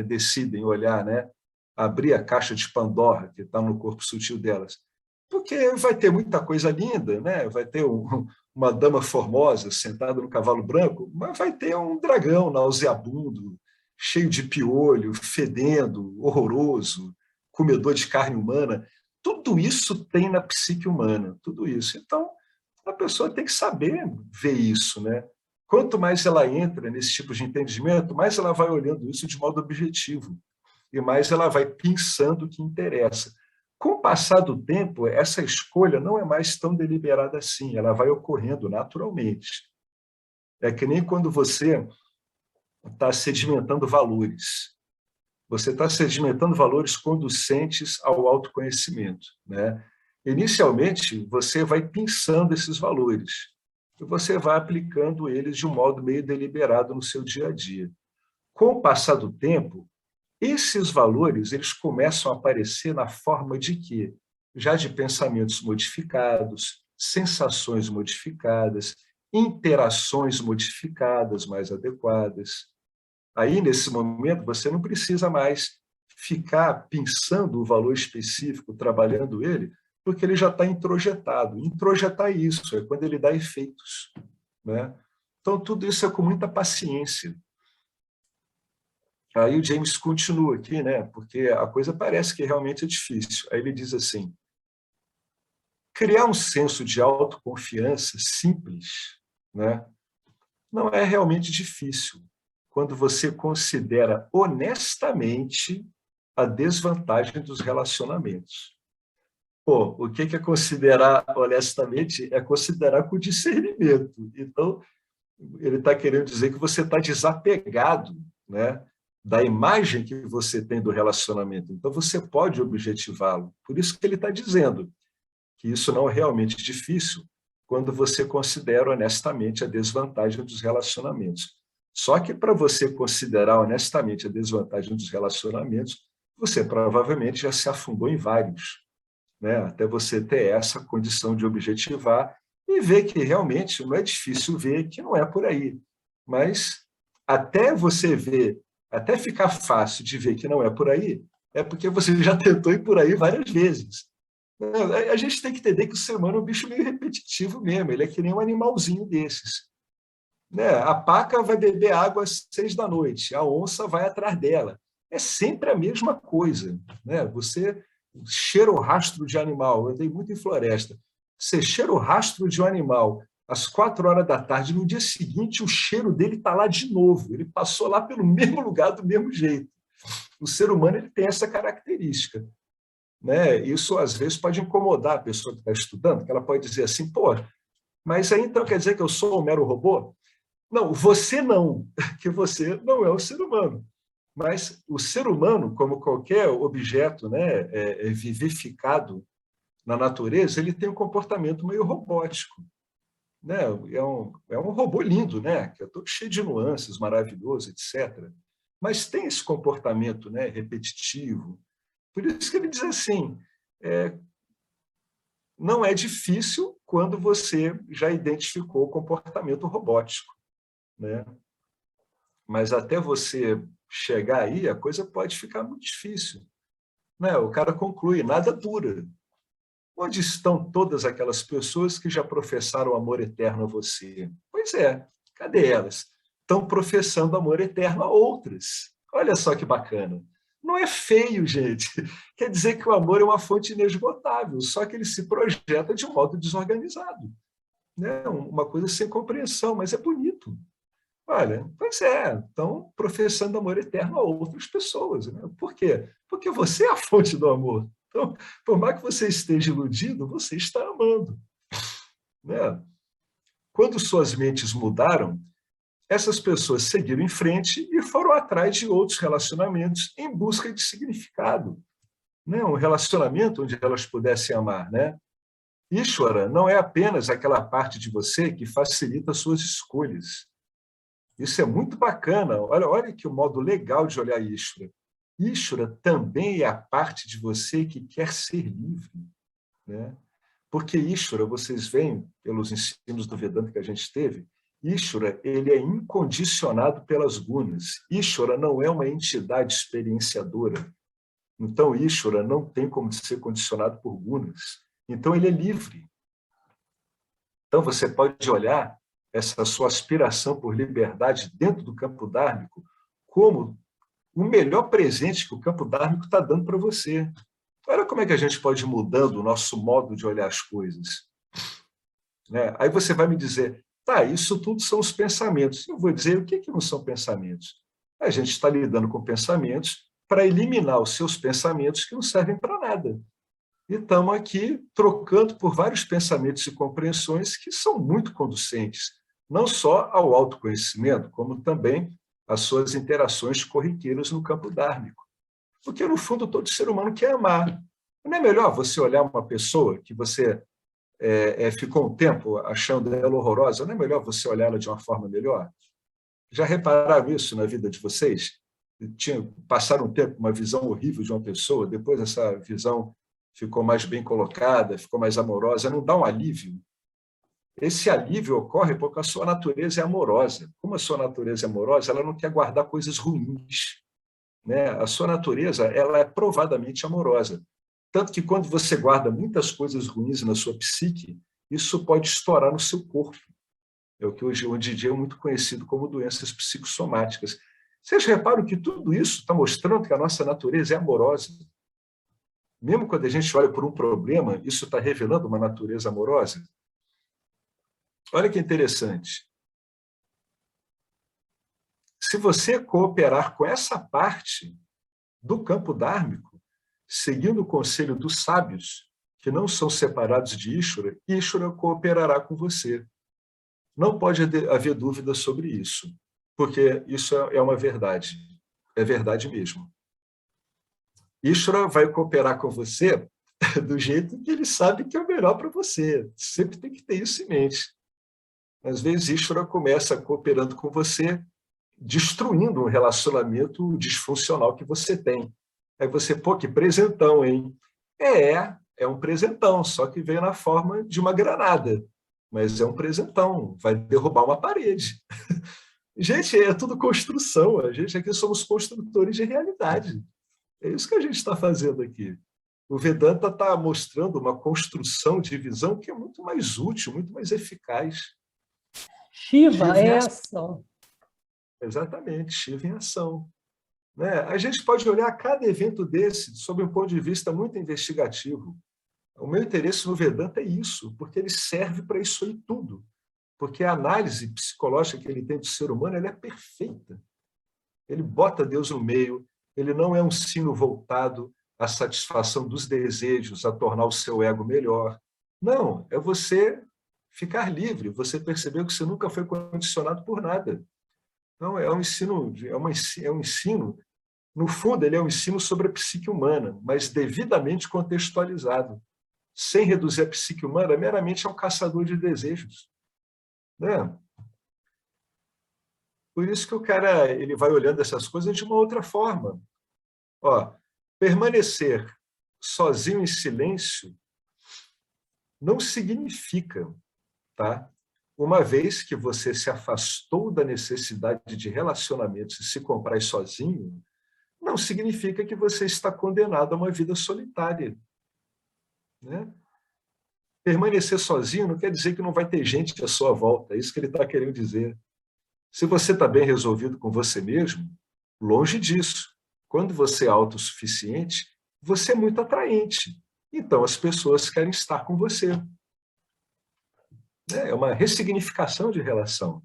decidem olhar, né? Abrir a caixa de Pandora que está no corpo sutil delas? Porque vai ter muita coisa linda, né? Vai ter uma dama formosa sentada no cavalo branco, mas vai ter um dragão nauseabundo, cheio de piolho, fedendo, horroroso, comedor de carne humana. Tudo isso tem na psique humana, tudo isso. Então, a pessoa tem que saber ver isso, né? Quanto mais ela entra nesse tipo de entendimento, mais ela vai olhando isso de modo objetivo e mais ela vai pensando o que interessa. Com o passar do tempo, essa escolha não é mais tão deliberada assim, ela vai ocorrendo naturalmente. É que nem quando você está sedimentando valores. Você está sedimentando valores conducentes ao autoconhecimento, né? Inicialmente, você vai pensando esses valores, e você vai aplicando eles de um modo meio deliberado no seu dia a dia. Com o passar do tempo, esses valores eles começam a aparecer na forma de quê? Já de pensamentos modificados, sensações modificadas, interações modificadas mais adequadas. Aí, nesse momento, você não precisa mais ficar pensando o valor específico, trabalhando ele, porque ele já está introjetado. Introjetar isso é quando ele dá efeitos, né? Então, tudo isso é com muita paciência. Aí o James continua aqui, né? Porque a coisa parece que realmente é difícil. Aí ele diz assim: criar um senso de autoconfiança simples, né? Não é realmente difícil quando você considera honestamente a desvantagem dos relacionamentos. Pô, o que é considerar honestamente? É considerar com discernimento. Então, ele está querendo dizer que você está desapegado, né, da imagem que você tem do relacionamento. Então, você pode objetivá-lo. Por isso que ele está dizendo que isso não é realmente difícil quando você considera honestamente a desvantagem dos relacionamentos. Só que para você considerar honestamente a desvantagem dos relacionamentos, você provavelmente já se afundou em vários, né? Até você ter essa condição de objetivar e ver que realmente não é difícil ver que não é por aí. Mas até você ver, até ficar fácil de ver que não é por aí, é porque você já tentou ir por aí várias vezes. A gente tem que entender que o ser humano é um bicho meio repetitivo mesmo, ele é que nem um animalzinho desses. Né? A paca vai beber água às 6 da noite, a onça vai atrás dela. É sempre a mesma coisa. Né? Você cheira o rastro de animal, eu andei muito em floresta, você cheira o rastro de um animal às 4 horas da tarde, no dia seguinte o cheiro dele está lá de novo, ele passou lá pelo mesmo lugar do mesmo jeito. O ser humano ele tem essa característica. Né? Isso, às vezes, pode incomodar a pessoa que está estudando, que ela pode dizer assim, pô, mas aí então quer dizer que eu sou um mero robô? Não, você não, que você não é o ser humano. Mas o ser humano, como qualquer objeto, né, vivificado na natureza, ele tem um comportamento meio robótico. Né? É um robô lindo, né? Que é todo cheio de nuances, maravilhoso, etc. Mas tem esse comportamento, né, repetitivo. Por isso que ele diz assim, não é difícil quando você já identificou o comportamento robótico, né? Mas até você chegar aí, a coisa pode ficar muito difícil. Né? O cara conclui, nada dura. Onde estão todas aquelas pessoas que já professaram amor eterno a você? Pois é, cadê elas? Estão professando amor eterno a outras. Olha só que bacana. Não é feio, gente. Quer dizer que o amor é uma fonte inesgotável, só que ele se projeta de um modo desorganizado. Né? Uma coisa sem compreensão, mas é bonito. Olha, pois é, estão professando amor eterno a outras pessoas. Né? Por quê? Porque você é a fonte do amor. Então, por mais que você esteja iludido, você está amando. Né? Quando suas mentes mudaram, essas pessoas seguiram em frente e foram atrás de outros relacionamentos em busca de significado. Né? Um relacionamento onde elas pudessem amar. Né? Ishvara não é apenas aquela parte de você que facilita suas escolhas. Isso é muito bacana. Olha que o modo legal de olhar Ishvara. Ishvara também é a parte de você que quer ser livre. Né? Porque Ishvara, vocês veem pelos ensinos do Vedanta que a gente teve, Ishvara ele é incondicionado pelas gunas. Ishvara não é uma entidade experienciadora. Então, Ishvara não tem como ser condicionado por gunas. Então, ele é livre. Então, você pode olhar essa sua aspiração por liberdade dentro do campo dármico como o melhor presente que o campo dármico está dando para você. Olha como é que a gente pode ir mudando o nosso modo de olhar as coisas. Né? Aí você vai me dizer, tá, isso tudo são os pensamentos. Eu vou dizer, o que não são pensamentos? A gente está lidando com pensamentos para eliminar os seus pensamentos que não servem para nada. E estamos aqui trocando por vários pensamentos e compreensões que são muito conducentes, não só ao autoconhecimento, como também às suas interações corriqueiras no campo dármico. Porque, no fundo, todo ser humano quer amar. Não é melhor você olhar uma pessoa que você ficou um tempo achando ela horrorosa, não é melhor você olhar ela de uma forma melhor? Já repararam isso na vida de vocês? Passaram um tempo com uma visão horrível de uma pessoa, depois essa visão ficou mais bem colocada, ficou mais amorosa, não dá um alívio? Esse alívio ocorre porque a sua natureza é amorosa. Como a sua natureza é amorosa, ela não quer guardar coisas ruins, né? A sua natureza, ela é provadamente amorosa. Tanto que quando você guarda muitas coisas ruins na sua psique, isso pode estourar no seu corpo. É o que hoje em dia é muito conhecido como doenças psicossomáticas. Vocês reparam que tudo isso está mostrando que a nossa natureza é amorosa. Mesmo quando a gente olha por um problema, isso está revelando uma natureza amorosa. Olha que interessante. Se você cooperar com essa parte do campo dármico, seguindo o conselho dos sábios, que não são separados de Ishvara, Ishvara cooperará com você. Não pode haver dúvida sobre isso, porque isso é uma verdade. É verdade mesmo. Ishvara vai cooperar com você do jeito que ele sabe que é o melhor para você. Sempre tem que ter isso em mente. Às vezes, Ishvara começa cooperando com você, destruindo um relacionamento disfuncional que você tem. Aí você, pô, que presentão, hein? É um presentão, só que veio na forma de uma granada. Mas é um presentão, vai derrubar uma parede. Gente, é tudo construção. A gente aqui somos construtores de realidade. É isso que a gente está fazendo aqui. O Vedanta está mostrando uma construção de visão que é muito mais útil, muito mais eficaz. Shiva é ação. Exatamente, Shiva em ação. Né? A gente pode olhar cada evento desse sob um ponto de vista muito investigativo. O meu interesse no Vedanta é isso, porque ele serve para isso aí tudo. Porque a análise psicológica que ele tem do ser humano ela é perfeita. Ele bota Deus no meio, ele não é um sino voltado à satisfação dos desejos, a tornar o seu ego melhor. Não, é você ficar livre, você perceber que você nunca foi condicionado por nada. Não, é um ensino, no fundo, ele é um ensino sobre a psique humana, mas devidamente contextualizado, sem reduzir a psique humana meramente a um caçador de desejos. Né? Por isso que o cara ele vai olhando essas coisas de uma outra forma. Ó, permanecer sozinho em silêncio não significa, tá? Uma vez que você se afastou da necessidade de relacionamentos e se comprar sozinho, não significa que você está condenado a uma vida solitária. Né? Permanecer sozinho não quer dizer que não vai ter gente à sua volta, é isso que ele está querendo dizer. Se você está bem resolvido com você mesmo, longe disso. Quando você é autossuficiente, você é muito atraente. Então, as pessoas querem estar com você. É uma ressignificação de relação.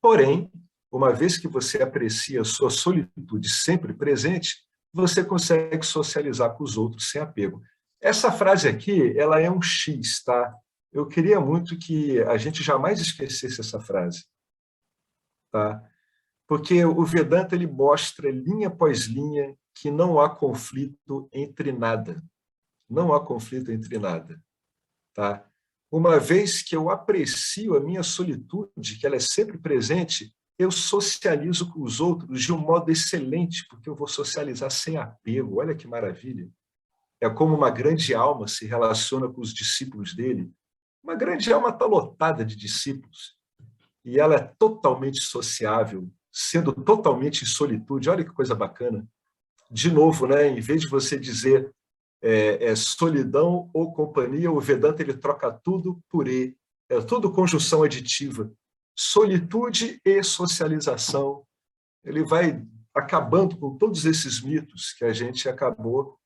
Porém, uma vez que você aprecia a sua solitude sempre presente, você consegue socializar com os outros sem apego. Essa frase aqui, ela é um X, tá? Eu queria muito que a gente jamais esquecesse essa frase, tá? Porque o Vedanta ele mostra linha após linha que não há conflito entre nada. Não há conflito entre nada, tá? Uma vez que eu aprecio a minha solitude, que ela é sempre presente, eu socializo com os outros de um modo excelente, porque eu vou socializar sem apego. Olha que maravilha. É como uma grande alma se relaciona com os discípulos dele. Uma grande alma está lotada de discípulos. E ela é totalmente sociável, sendo totalmente em solitude. Olha que coisa bacana. De novo, né, em vez de você dizer solidão ou companhia, o Vedanta ele troca tudo por E. É tudo conjunção aditiva. Solitude e socialização. Ele vai acabando com todos esses mitos que a gente acabou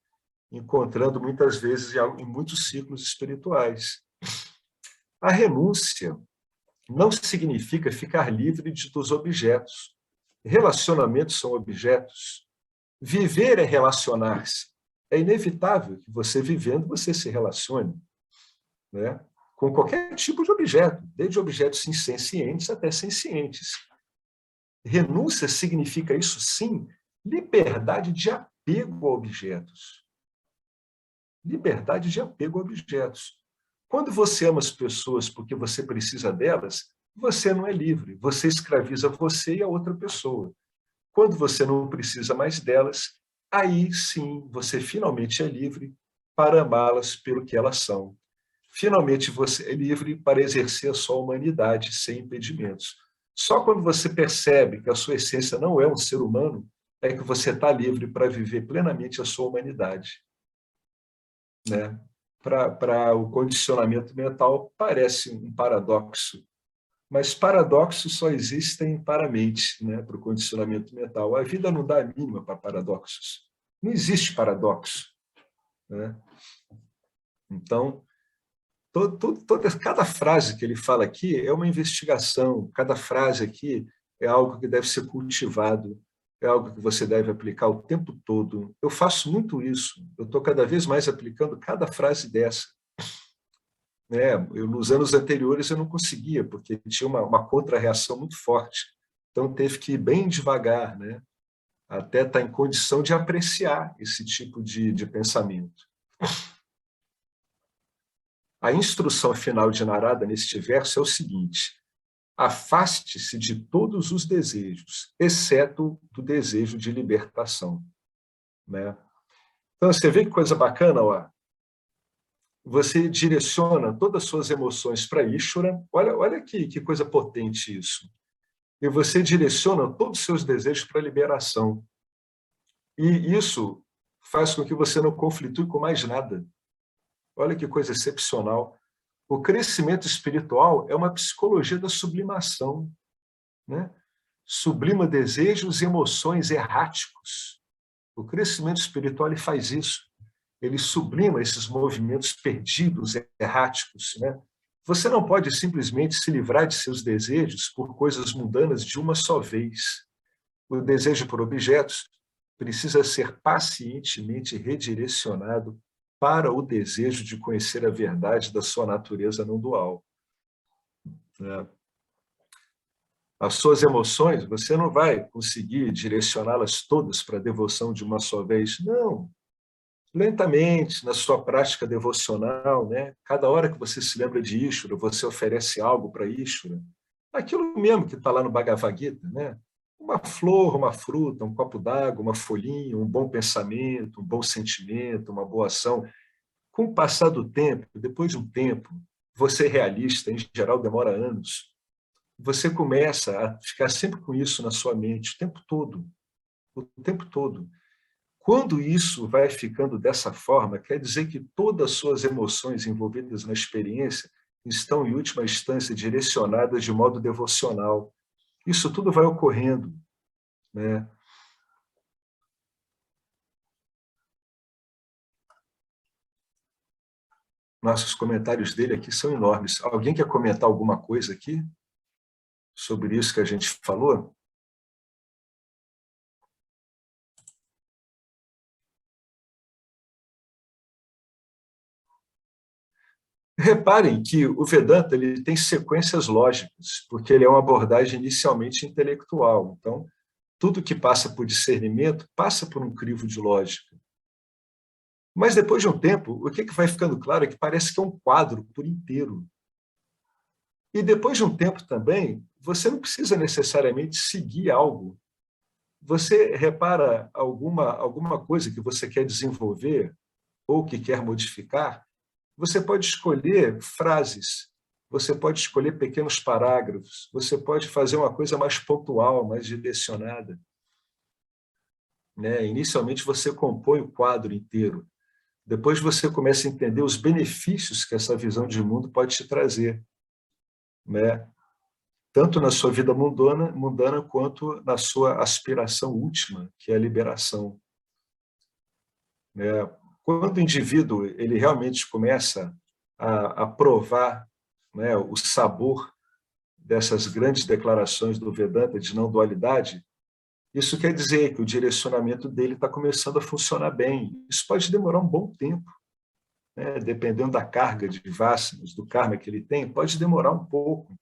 encontrando muitas vezes em muitos ciclos espirituais. A renúncia não significa ficar livre dos objetos. Relacionamentos são objetos. Viver é relacionar-se. É inevitável que você vivendo, você se relacione, né? Com qualquer tipo de objeto, desde objetos insencientes até sencientes. Renúncia significa isso sim, liberdade de apego a objetos. liberdade de apego a objetos. Quando você ama as pessoas porque você precisa delas, você não é livre, você escraviza você e a outra pessoa. Quando você não precisa mais delas, aí sim você finalmente é livre para amá-las pelo que elas são. Finalmente você é livre para exercer a sua humanidade sem impedimentos. Só quando você percebe que a sua essência não é um ser humano, é que você está livre para viver plenamente a sua humanidade. Né? Para o condicionamento mental, parece um paradoxo, mas paradoxos só existem para a mente, né? Para o condicionamento mental. A vida não dá a mínima para paradoxos. Não existe paradoxo. Né? Então, cada frase que ele fala aqui é uma investigação, cada frase aqui é algo que deve ser cultivado, é algo que você deve aplicar o tempo todo. Eu faço muito isso, eu estou cada vez mais aplicando cada frase dessa. Nos anos anteriores eu não conseguia, porque tinha uma contra-reação muito forte. Então teve que ir bem devagar, né? Até estar em condição de apreciar esse tipo de pensamento. A instrução final de Narada neste verso é o seguinte: afaste-se de todos os desejos, exceto do desejo de libertação. Né? Então, você vê que coisa bacana, ó. Você direciona todas as suas emoções para Ishvara. Olha que coisa potente isso. E você direciona todos os seus desejos para a liberação. E isso faz com que você não conflitue com mais nada. Olha que coisa excepcional. O crescimento espiritual é uma psicologia da sublimação, né? Sublima desejos e emoções erráticos. O crescimento espiritual ele faz isso. Ele sublima esses movimentos perdidos, erráticos. Né? Você não pode simplesmente se livrar de seus desejos por coisas mundanas de uma só vez. O desejo por objetos precisa ser pacientemente redirecionado para o desejo de conhecer a verdade da sua natureza não dual. Né? As suas emoções, você não vai conseguir direcioná-las todas para a devoção de uma só vez. Não. Lentamente, na sua prática devocional, né? Cada hora que você se lembra de Ishvara, você oferece algo para Ishvara. Aquilo mesmo que está lá no Bhagavad Gita, né? Uma flor, uma fruta, um copo d'água, uma folhinha, um bom pensamento, um bom sentimento, uma boa ação. Com o passar do tempo, depois de um tempo, você é realista, em geral demora anos, você começa a ficar sempre com isso na sua mente o tempo todo. O tempo todo. Quando isso vai ficando dessa forma, quer dizer que todas as suas emoções envolvidas na experiência estão, em última instância, direcionadas de modo devocional. Isso tudo vai ocorrendo. Né? Nossos comentários dele aqui são enormes. Alguém quer comentar alguma coisa aqui sobre isso que a gente falou? Reparem que o Vedanta ele tem sequências lógicas, porque ele é uma abordagem inicialmente intelectual. Então, tudo que passa por discernimento passa por um crivo de lógica. Mas depois de um tempo, o que vai ficando claro é que parece que é um quadro por inteiro. E depois de um tempo também, você não precisa necessariamente seguir algo. Você repara alguma coisa que você quer desenvolver ou que quer modificar, você pode escolher frases, você pode escolher pequenos parágrafos, você pode fazer uma coisa mais pontual, mais direcionada. Né? Inicialmente você compõe o quadro inteiro. Depois você começa a entender os benefícios que essa visão de mundo pode te trazer. Né? Tanto na sua vida mundana quanto na sua aspiração última, que é a liberação. Né? Quando o indivíduo ele realmente começa a provar, né, o sabor dessas grandes declarações do Vedanta de não dualidade, isso quer dizer que o direcionamento dele está começando a funcionar bem. Isso pode demorar um bom tempo, né? Dependendo da carga de vasanas, do karma que ele tem, pode demorar um pouco.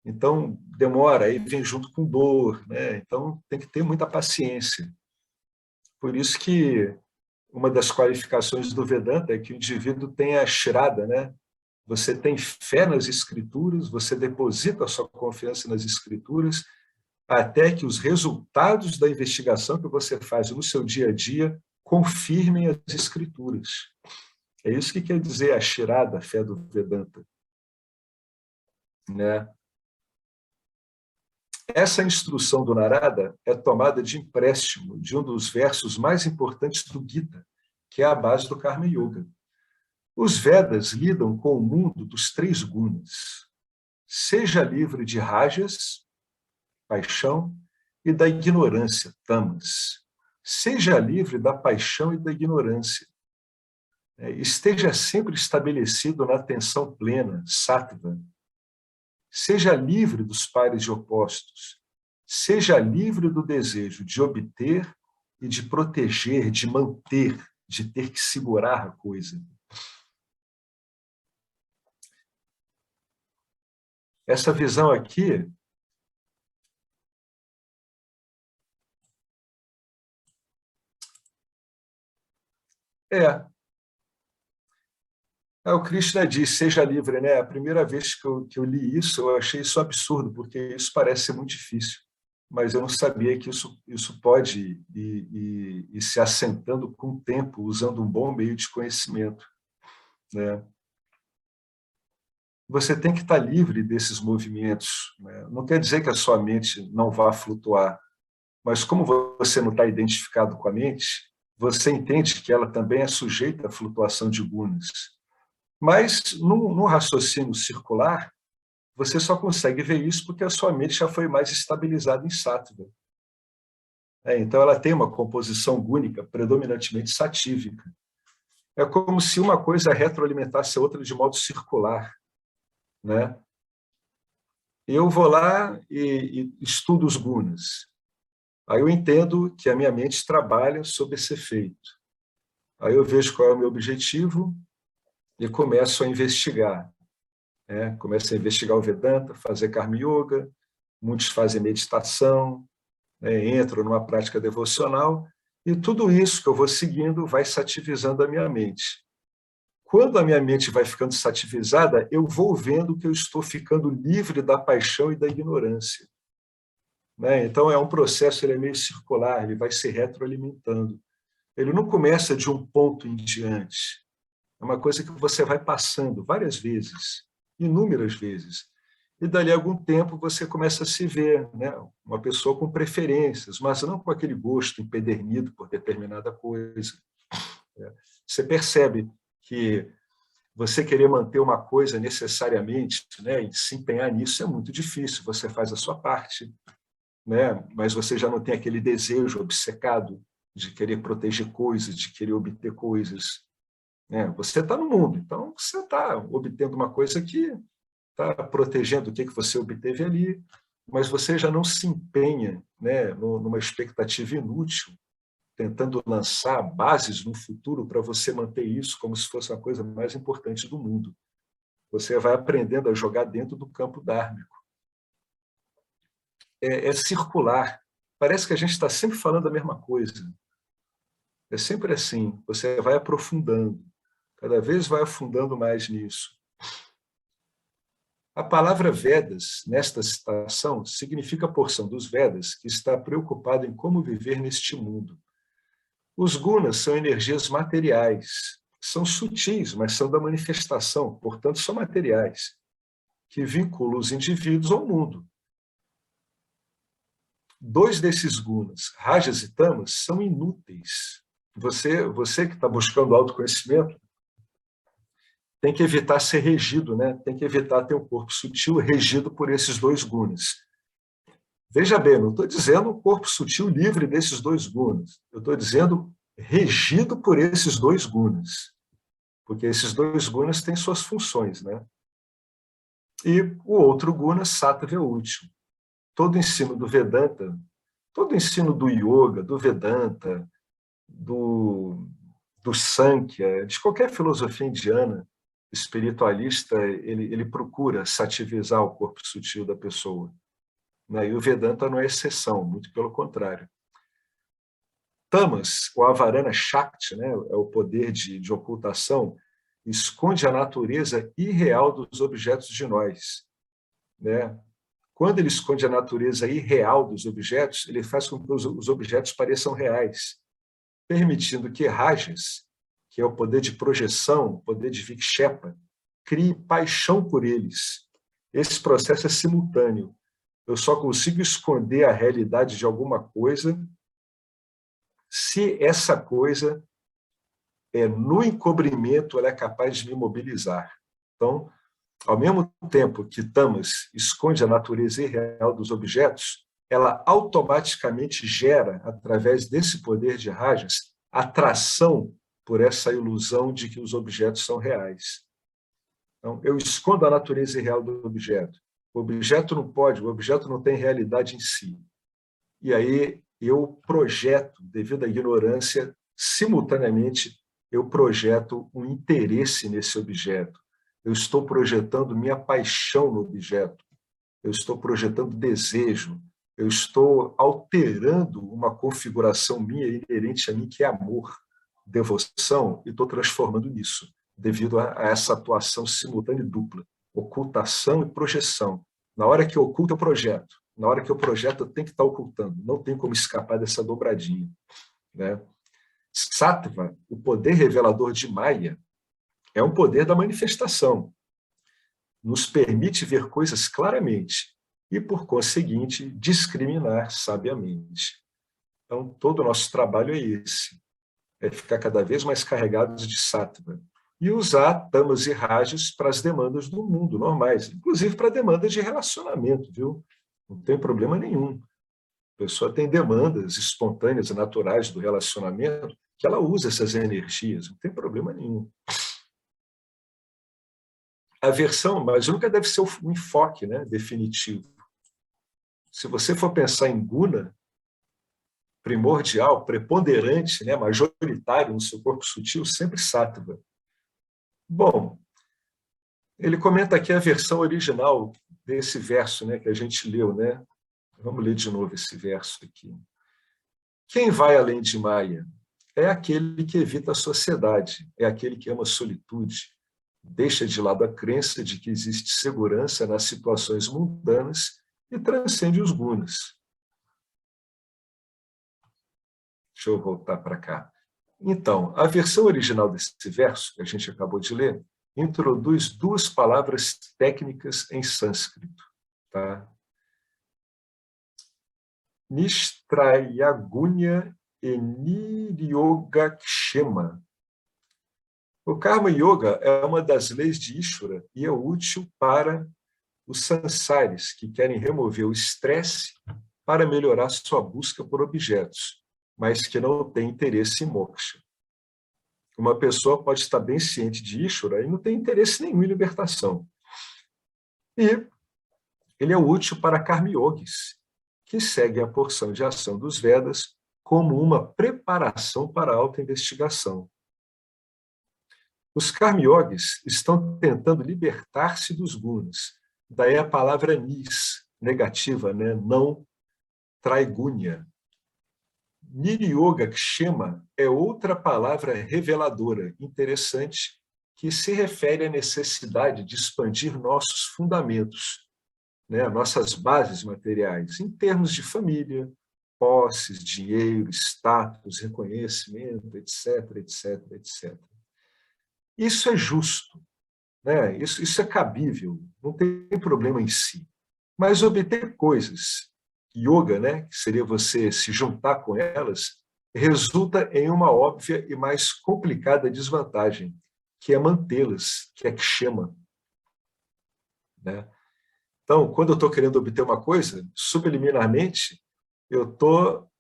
Então demora, aí vem junto com dor, né? Então tem que ter muita paciência. Por isso que uma das qualificações do Vedanta é que o indivíduo tem a Shraddha, né? Você tem fé nas escrituras, você deposita a sua confiança nas escrituras, até que os resultados da investigação que você faz no seu dia a dia confirmem as escrituras. É isso que quer dizer a Shraddha, a fé do Vedanta. Né? Essa instrução do Narada é tomada de empréstimo de um dos versos mais importantes do Gita, que é a base do Karma Yoga. Os Vedas lidam com o mundo dos 3 gunas. Seja livre de rajas, paixão, e da ignorância, tamas. Seja livre da paixão e da ignorância. Esteja sempre estabelecido na atenção plena, sattva. Seja livre dos pares de opostos. Seja livre do desejo de obter e de proteger, de manter, de ter que segurar a coisa. Essa visão aqui o Krishna diz, seja livre, né? A primeira vez que eu li isso, eu achei isso absurdo, porque isso parece ser muito difícil. Mas eu não sabia que isso pode ir se assentando com o tempo, usando um bom meio de conhecimento. Né? Você tem que estar livre desses movimentos. Né? Não quer dizer que a sua mente não vá flutuar, mas como você não está identificado com a mente, você entende que ela também é sujeita à flutuação de gunas. Mas, no raciocínio circular, você só consegue ver isso porque a sua mente já foi mais estabilizada em sattva. Então, ela tem uma composição gúnica, predominantemente satívica. É como se uma coisa retroalimentasse a outra de modo circular. Né? Eu vou lá e estudo os gunas. Aí eu entendo que a minha mente trabalha sob esse efeito. Aí eu vejo qual é o meu objetivo e começo a investigar. Começo a investigar o Vedanta, fazer Karma Yoga, muitos fazem meditação, entram numa prática devocional, e tudo isso que eu vou seguindo vai sativizando a minha mente. Quando a minha mente vai ficando sativizada, eu vou vendo que eu estou ficando livre da paixão e da ignorância. Então, é um processo, ele é meio circular, ele vai se retroalimentando. Ele não começa de um ponto em diante. É uma coisa que você vai passando várias vezes, inúmeras vezes. E dali a algum tempo você começa a se ver, né? Uma pessoa com preferências, mas não com aquele gosto empedernido por determinada coisa. Você percebe que você querer manter uma coisa necessariamente, né, e se empenhar nisso é muito difícil. Você faz a sua parte, né? Mas você já não tem aquele desejo obcecado de querer proteger coisas, de querer obter coisas. Você está no mundo, então você está obtendo uma coisa que está protegendo o que você obteve ali, mas você já não se empenha, né, numa expectativa inútil, tentando lançar bases no futuro para você manter isso como se fosse a coisa mais importante do mundo. Você vai aprendendo a jogar dentro do campo dármico. É circular. Parece que a gente está sempre falando a mesma coisa. É sempre assim. Você vai aprofundando. Cada vez vai afundando mais nisso. A palavra Vedas, nesta citação, significa a porção dos Vedas que está preocupada em como viver neste mundo. Os gunas são energias materiais, são sutis, mas são da manifestação, portanto são materiais, que vinculam os indivíduos ao mundo. 2 desses gunas, rajas e tamas, são inúteis. Você que está buscando autoconhecimento, tem que evitar ser regido, né? Tem que evitar ter um corpo sutil regido por esses 2 gunas. Veja bem, não estou dizendo um corpo sutil livre desses 2 gunas. Eu estou dizendo regido por esses 2 gunas. Porque esses 2 gunas têm suas funções, né? E o outro guna, sattva, é útil. Todo ensino do Vedanta, todo ensino do Yoga, do Vedanta, do Sankhya, de qualquer filosofia indiana, espiritualista, ele procura sativizar o corpo sutil da pessoa. E o Vedanta não é exceção, muito pelo contrário. Tamas, ou Avarana Shakti, né, é o poder de ocultação, esconde a natureza irreal dos objetos de nós, né? Quando ele esconde a natureza irreal dos objetos, ele faz com que os objetos pareçam reais, permitindo que Rajas, que é o poder de projeção, o poder de Vikshepa, crie paixão por eles. Esse processo é simultâneo. Eu só consigo esconder a realidade de alguma coisa se essa coisa, no encobrimento, ela é capaz de me mobilizar. Então, ao mesmo tempo que Tamas esconde a natureza irreal dos objetos, ela automaticamente gera, através desse poder de Rajas, atração por essa ilusão de que os objetos são reais. Então, eu escondo a natureza irreal do objeto. O objeto não pode, o objeto não tem realidade em si. E aí eu projeto, devido à ignorância, simultaneamente eu projeto um interesse nesse objeto. Eu estou projetando minha paixão no objeto. Eu estou projetando desejo. Eu estou alterando uma configuração minha, inerente a mim, que é amor, devoção, e estou transformando nisso, devido a essa atuação simultânea e dupla, ocultação e projeção. Na hora que eu oculto, eu projeto. Na hora que eu projeto, eu tenho que estar ocultando. Não tem como escapar dessa dobradinha, né? Sattva, o poder revelador de Maya, é um poder da manifestação. Nos permite ver coisas claramente e, por conseguinte, discriminar sabiamente. Então, todo o nosso trabalho é esse, é ficar cada vez mais carregados de sattva e usar tamas e rajas para as demandas do mundo normais, inclusive para demandas de relacionamento, viu? Não tem problema nenhum. A pessoa tem demandas espontâneas e naturais do relacionamento que ela usa essas energias, não tem problema nenhum. A versão, mas nunca deve ser o enfoque, né, definitivo. Se você for pensar em guna, primordial, preponderante, né, majoritário no seu corpo sutil, sempre sattva. Bom, ele comenta aqui a versão original desse verso, né, que a gente leu, né? Vamos ler de novo esse verso aqui. Quem vai além de Maya é aquele que evita a sociedade, é aquele que ama a solitude, deixa de lado a crença de que existe segurança nas situações mundanas e transcende os gunas. Deixa eu voltar para cá. Então, a versão original desse verso, que a gente acabou de ler, introduz duas palavras técnicas em sânscrito. Tá? Nishtrayagunya e Niryogakshema. O Karma Yoga é uma das leis de Ishvara e é útil para os sansaris que querem remover o estresse para melhorar sua busca por objetos, mas que não têm interesse em moksha. Uma pessoa pode estar bem ciente de Ishvara e não tem interesse nenhum em libertação. E ele é útil para Karma Yogis, que seguem a porção de ação dos Vedas como uma preparação para a autoinvestigação. Os Karma Yogis estão tentando libertar-se dos gunas. Daí a palavra nis, negativa, né? Não traigunya. Niryogakshema é outra palavra reveladora, interessante, que se refere à necessidade de expandir nossos fundamentos, né? Nossas bases materiais, em termos de família, posses, dinheiro, status, reconhecimento, etc, etc, etc. Isso é justo, né? Isso é cabível, não tem problema em si. Mas obter coisas, yoga, né, que seria você se juntar com elas, resulta em uma óbvia e mais complicada desvantagem, que é mantê-las, que é kshema. Né? Então, quando eu estou querendo obter uma coisa, subliminarmente, eu estou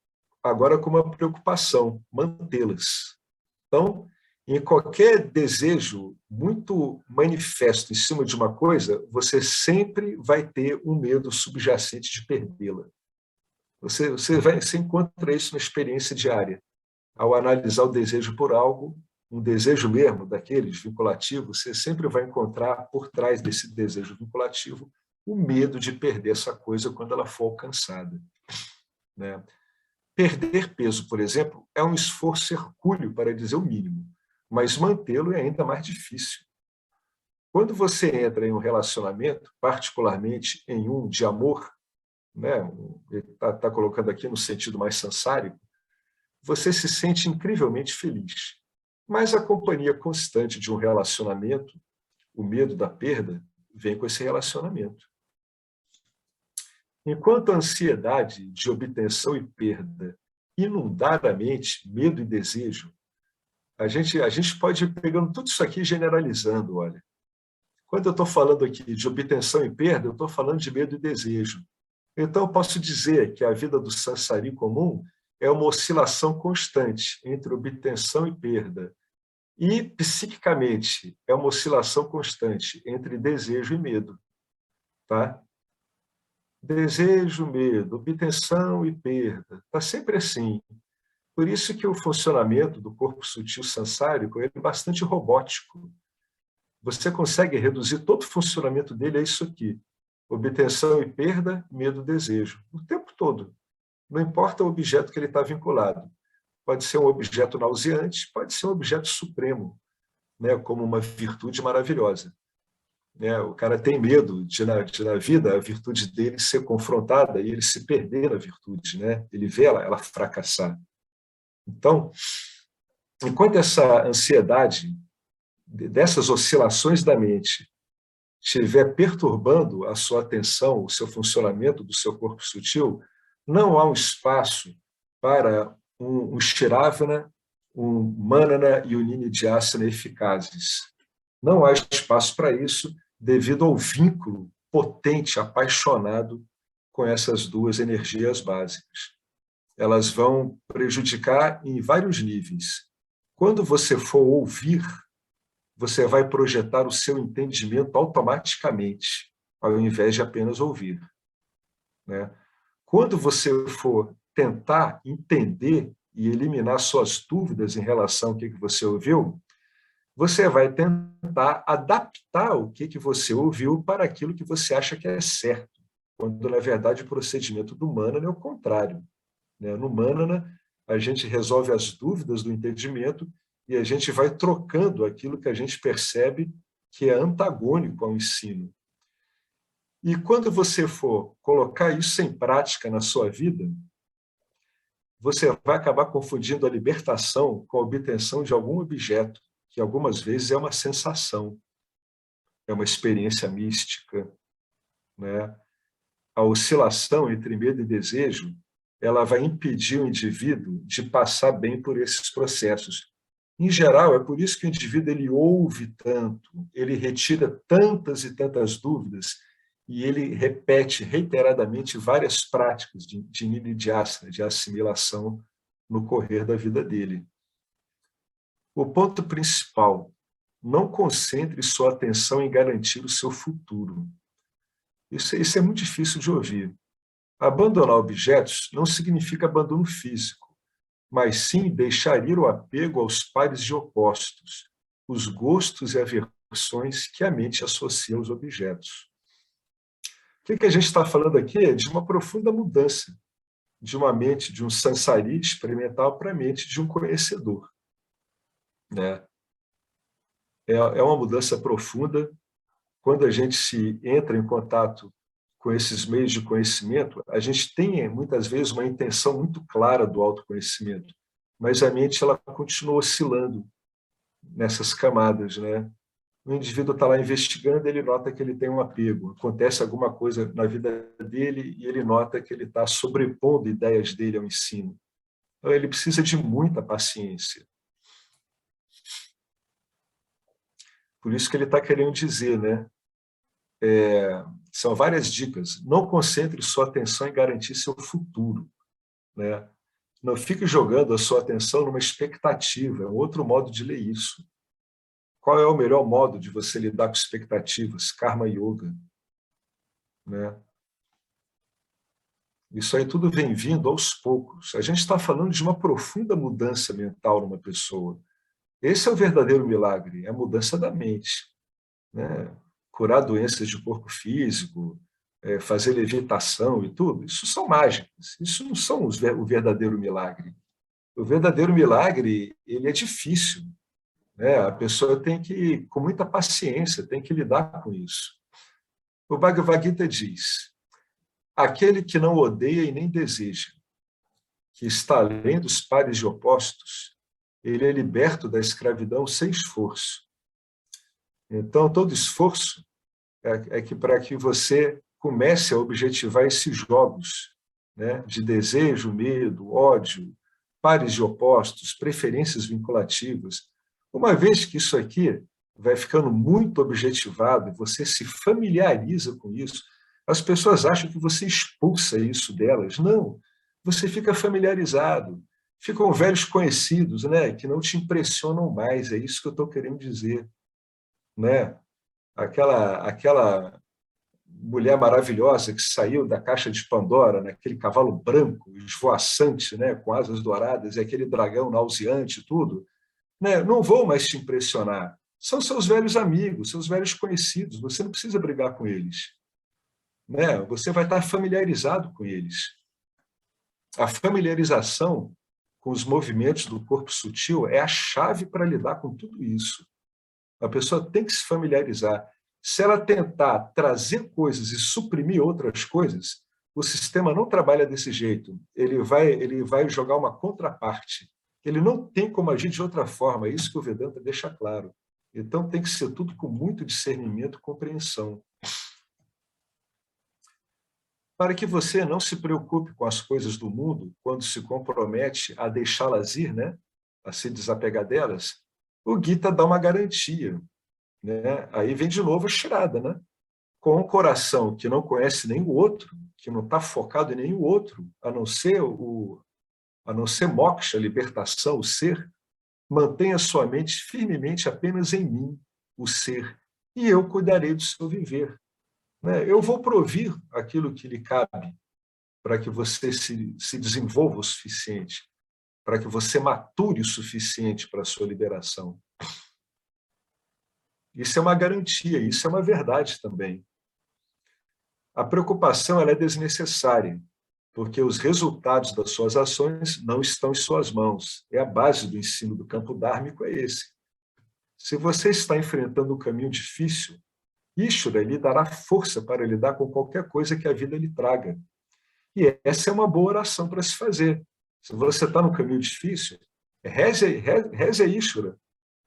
agora com uma preocupação, mantê-las. Então, em qualquer desejo muito manifesto em cima de uma coisa, você sempre vai ter um medo subjacente de perdê-la. Você encontra isso na experiência diária. Ao analisar o desejo por algo, um desejo mesmo daqueles vinculativos, você sempre vai encontrar por trás desse desejo vinculativo o medo de perder essa coisa quando ela for alcançada. Né? Perder peso, por exemplo, é um esforço hercúleo, para dizer o mínimo, mas mantê-lo é ainda mais difícil. Quando você entra em um relacionamento, particularmente em um de amor, né, ele está colocando aqui no sentido mais sansárico, você se sente incrivelmente feliz. Mas a companhia constante de um relacionamento, o medo da perda, vem com esse relacionamento. Enquanto a ansiedade de obtenção e perda inundar a mente, medo e desejo, a gente pode ir pegando tudo isso aqui e generalizando, olha. Quando eu estou falando aqui de obtenção e perda, eu estou falando de medo e desejo. Então, eu posso dizer que a vida do sansari comum é uma oscilação constante entre obtenção e perda. E, psiquicamente, é uma oscilação constante entre desejo e medo. Tá? Desejo, medo, obtenção e perda. Está sempre assim. Por isso que o funcionamento do corpo sutil sansárico é bastante robótico. Você consegue reduzir todo o funcionamento dele a isso aqui. Obtenção e perda, medo, desejo. O tempo todo. Não importa o objeto que ele está vinculado. Pode ser um objeto nauseante, pode ser um objeto supremo, né, como uma virtude maravilhosa. Né? O cara tem medo de na vida, a virtude dele ser confrontada e ele se perder na virtude. Né? Ele vê ela fracassar. Então, enquanto essa ansiedade, dessas oscilações da mente, estiver perturbando a sua atenção, o seu funcionamento do seu corpo sutil, não há um espaço para um Shiravana, um Manana e um Nidhyasana eficazes. Não há espaço para isso devido ao vínculo potente, apaixonado com essas duas energias básicas. Elas vão prejudicar em vários níveis. Quando você for ouvir, você vai projetar o seu entendimento automaticamente, ao invés de apenas ouvir. Né? Quando você for tentar entender e eliminar suas dúvidas em relação ao que você ouviu, você vai tentar adaptar o que você ouviu para aquilo que você acha que é certo, quando, na verdade, o procedimento do Manana é o contrário. Né? No Manana, a gente resolve as dúvidas do entendimento e a gente vai trocando aquilo que a gente percebe que é antagônico ao ensino. E quando você for colocar isso em prática na sua vida, você vai acabar confundindo a libertação com a obtenção de algum objeto, que algumas vezes é uma sensação, é uma experiência mística. Né? A oscilação entre medo e desejo, ela vai impedir o indivíduo de passar bem por esses processos. Em geral, é por isso que o indivíduo ele ouve tanto, ele retira tantas e tantas dúvidas, e ele repete reiteradamente várias práticas de nidhyasana, de assimilação, no correr da vida dele. O ponto principal, não concentre sua atenção em garantir o seu futuro. Isso é muito difícil de ouvir. Abandonar objetos não significa abandono físico, mas sim deixar ir o apego aos pares de opostos, os gostos e aversões que a mente associa aos objetos. O que a gente está falando aqui é de uma profunda mudança de uma mente de um sansari experimental para a mente de um conhecedor. Né? É uma mudança profunda. Quando a gente se entra em contato com esses meios de conhecimento, a gente tem, muitas vezes, uma intenção muito clara do autoconhecimento, mas a mente ela continua oscilando nessas camadas. Né? O indivíduo está lá investigando, ele nota que ele tem um apego, acontece alguma coisa na vida dele e ele nota que ele está sobrepondo ideias dele ao ensino. Então, ele precisa de muita paciência. Por isso que ele está querendo dizer, né? São várias dicas. Não concentre sua atenção em garantir seu futuro. Né? Não fique jogando a sua atenção numa expectativa. É um outro modo de ler isso. Qual é o melhor modo de você lidar com expectativas? Karma Yoga. Né? Isso aí tudo vem vindo aos poucos. A gente está falando de uma profunda mudança mental numa pessoa. Esse é o verdadeiro milagre, é a mudança da mente. Né? Curar doenças de corpo físico, fazer levitação e tudo, isso são mágicas, isso não são o verdadeiro milagre. O verdadeiro milagre, ele é difícil, né? A pessoa tem que, com muita paciência, tem que lidar com isso. O Bhagavad Gita diz: aquele que não odeia e nem deseja, que está além dos pares de opostos, ele é liberto da escravidão sem esforço. Então, todo esforço é que para que você comece a objetivar esses jogos, né, de desejo, medo, ódio, pares de opostos, preferências vinculativas. Uma vez que isso aqui vai ficando muito objetivado, você se familiariza com isso, as pessoas acham que você expulsa isso delas. Não, você fica familiarizado. Ficam velhos conhecidos, né, que não te impressionam mais, é isso que eu estou querendo dizer. Né? Aquela mulher maravilhosa que saiu da caixa de Pandora, naquele cavalo branco, esvoaçante, né, com asas douradas, e aquele dragão nauseante e tudo, né, não vão mais te impressionar. São seus velhos amigos, seus velhos conhecidos, você não precisa brigar com eles. Né? Você vai estar familiarizado com eles. A familiarização com os movimentos do corpo sutil é a chave para lidar com tudo isso. A pessoa tem que se familiarizar. Se ela tentar trazer coisas e suprimir outras coisas, o sistema não trabalha desse jeito. Ele vai jogar uma contraparte. Ele não tem como agir de outra forma. É isso que o Vedanta deixa claro. Então, tem que ser tudo com muito discernimento e compreensão. Para que você não se preocupe com as coisas do mundo quando se compromete a deixá-las ir, né? A se desapegar delas, o Gita dá uma garantia. Né? Aí vem de novo a tirada, né? Com um coração que não conhece nem o outro, que não está focado em nenhum outro, a não ser moksha, a libertação, o ser, mantenha sua mente firmemente apenas em mim, o ser, e eu cuidarei do seu viver. Né? Eu vou provir aquilo que lhe cabe para que você se desenvolva o suficiente, para que você mature o suficiente para a sua liberação. Isso é uma garantia, isso é uma verdade também. A preocupação ela é desnecessária, porque os resultados das suas ações não estão em suas mãos. É a base do ensino do campo dármico, é esse. Se você está enfrentando um caminho difícil, Ishvara lhe dará força para lidar com qualquer coisa que a vida lhe traga. E essa é uma boa oração para se fazer. Se você está no caminho difícil, reze a Ishvara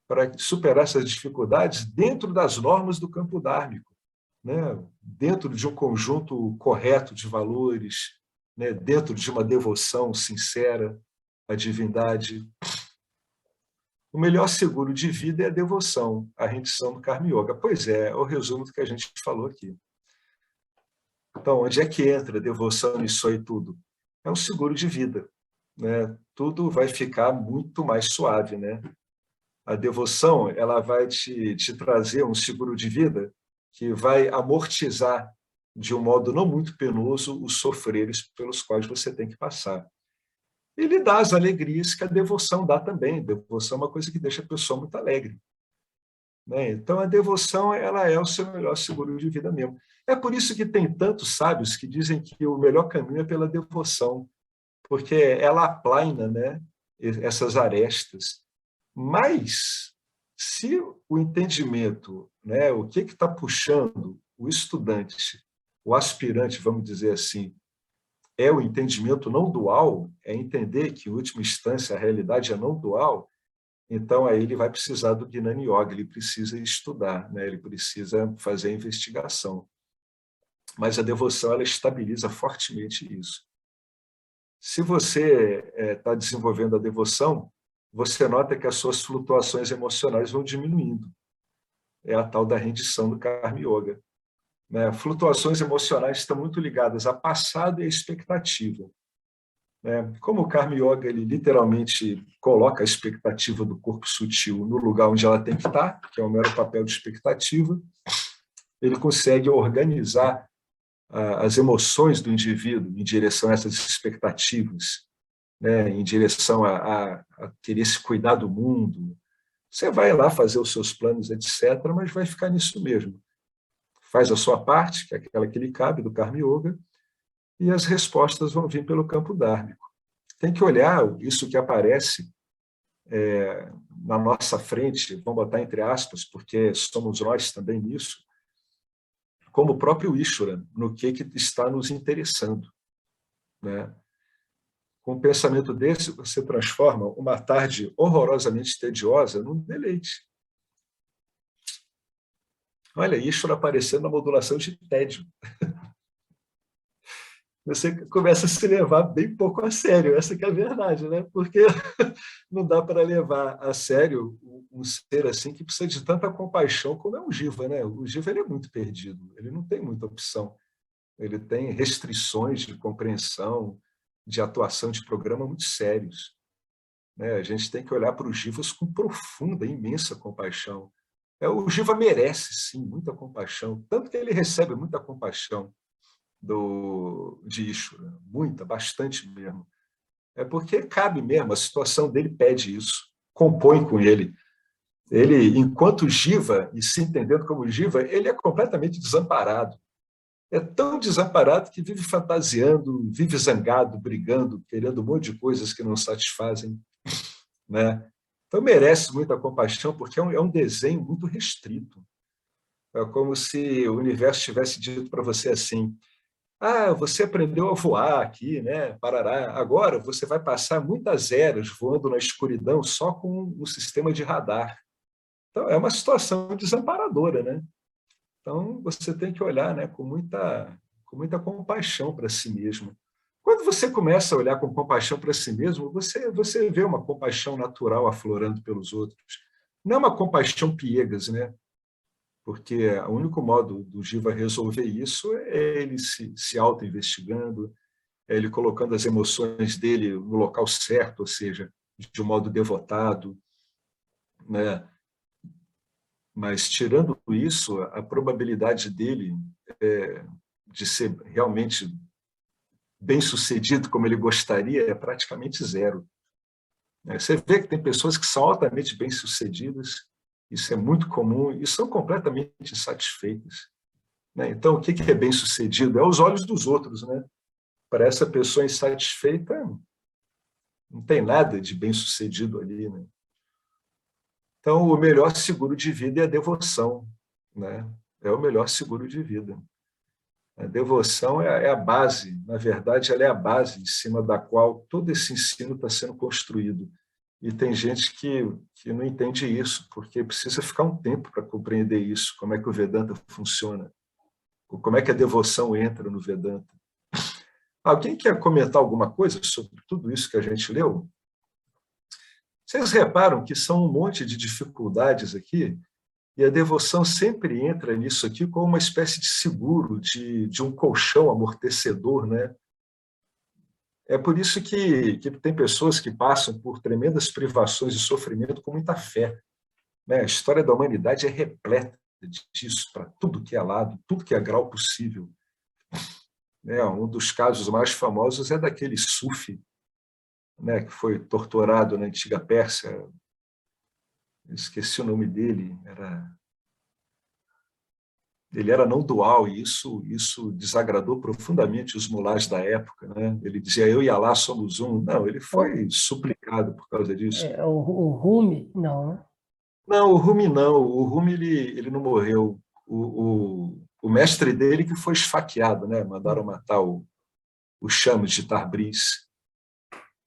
para superar essas dificuldades dentro das normas do campo dármico, né? Dentro de um conjunto correto de valores, né? Dentro de uma devoção sincera à divindade. O melhor seguro de vida é a devoção, a rendição do Karma Yoga. Pois é o resumo do que a gente falou aqui. Então, onde é que entra a devoção nisso aí tudo? É um seguro de vida. Né? Tudo vai ficar muito mais suave, né? A devoção ela vai te trazer um seguro de vida que vai amortizar de um modo não muito penoso os sofreres pelos quais você tem que passar. E lhe dá as alegrias que a devoção dá também. A devoção é uma coisa que deixa a pessoa muito alegre. Né? Então, a devoção ela é o seu melhor seguro de vida mesmo. É por isso que tem tantos sábios que dizem que o melhor caminho é pela devoção, porque ela aplaina, né, essas arestas. Mas, se o entendimento, né, o que está puxando o estudante, o aspirante, vamos dizer assim, é o entendimento não dual, é entender que, em última instância, a realidade é não dual, então aí ele vai precisar do Gnana Yoga, ele precisa estudar, né, ele precisa fazer a investigação. Mas a devoção ela estabiliza fortemente isso. Se você está desenvolvendo a devoção, você nota que as suas flutuações emocionais vão diminuindo. É a tal da rendição do Karma Yoga. Né? Flutuações emocionais estão muito ligadas a passado e a expectativa. Né? Como o Karma Yoga ele literalmente coloca a expectativa do corpo sutil no lugar onde ela tem que estar, que é o mero papel de expectativa, ele consegue organizar as emoções do indivíduo em direção a essas expectativas, né, em direção a querer se cuidar do mundo. Você vai lá fazer os seus planos, etc., mas vai ficar nisso mesmo. faz a sua parte, que é aquela que lhe cabe, do Karma Yoga, e as respostas vão vir pelo campo dármico. Tem que olhar isso que aparece na nossa frente, vamos botar entre aspas, porque somos nós também nisso, como o próprio Ishvara, no que está nos interessando, né? Com um pensamento desse, você transforma uma tarde horrorosamente tediosa num deleite. Olha, Ishvara aparecendo na modulação de tédio. Você começa a se levar bem pouco a sério, essa que é a verdade, né? Porque não dá para levar a sério um ser assim que precisa de tanta compaixão como é o Jiva, né? O Jiva ele é muito perdido, ele não tem muita opção, ele tem restrições de compreensão, de atuação de programa muito sérios, né? A gente tem que olhar para os Jivas com profunda, imensa compaixão. O Jiva merece, sim, muita compaixão, tanto que ele recebe muita compaixão de Ishvara, muita, bastante mesmo. É porque cabe mesmo, a situação dele pede isso, compõe com ele. Ele, enquanto Jiva, e se entendendo como Jiva, ele é completamente desamparado. É tão desamparado que vive fantasiando, vive zangado, brigando, querendo um monte de coisas que não satisfazem, né? Então merece muita compaixão, porque é um desenho muito restrito. É como se o universo tivesse dito para você assim: você aprendeu a voar aqui, né? Parará. Agora você vai passar muitas eras voando na escuridão só com um sistema de radar. Então, é uma situação desamparadora, né? Então, você tem que olhar, né, com muita compaixão para si mesmo. Quando você começa a olhar com compaixão para si mesmo, você vê uma compaixão natural aflorando pelos outros. Não é uma compaixão piegas, né? Porque o único modo do Jiva resolver isso é ele se auto-investigando, é ele colocando as emoções dele no local certo, ou seja, de um modo devotado, né? Mas, tirando isso, a probabilidade dele de ser realmente bem-sucedido como ele gostaria é praticamente zero. Você vê que tem pessoas que são altamente bem-sucedidas, isso é muito comum, e são completamente insatisfeitas. Então, o que é bem-sucedido? É aos olhos dos outros, né? Para essa pessoa insatisfeita, não tem nada de bem-sucedido ali, né? Então, o melhor seguro de vida é a devoção, né? É o melhor seguro de vida. A devoção é a base, na verdade, ela é a base em cima da qual todo esse ensino está sendo construído. E tem gente que não entende isso, porque precisa ficar um tempo para compreender isso, como é que o Vedanta funciona, como é que a devoção entra no Vedanta. Alguém quer comentar alguma coisa sobre tudo isso que a gente leu? Vocês reparam que são um monte de dificuldades aqui, e a devoção sempre entra nisso aqui como uma espécie de seguro, de um colchão amortecedor, né? É por isso que tem pessoas que passam por tremendas privações e sofrimento com muita fé, né? A história da humanidade é repleta disso, para tudo que é lado, tudo que é grau possível. Um dos casos mais famosos é daquele Sufi, né, que foi torturado na antiga Pérsia. Eu esqueci o nome dele. Ele era não dual, e isso desagradou profundamente os mulás da época, né? Ele dizia: eu e Alá somos um. Não, ele foi suplicado por causa disso. O Rumi, não, né? Não, o Rumi não. O Rumi ele não morreu. O mestre dele que foi esfaqueado, né? Mandaram matar o Shams de Tabriz.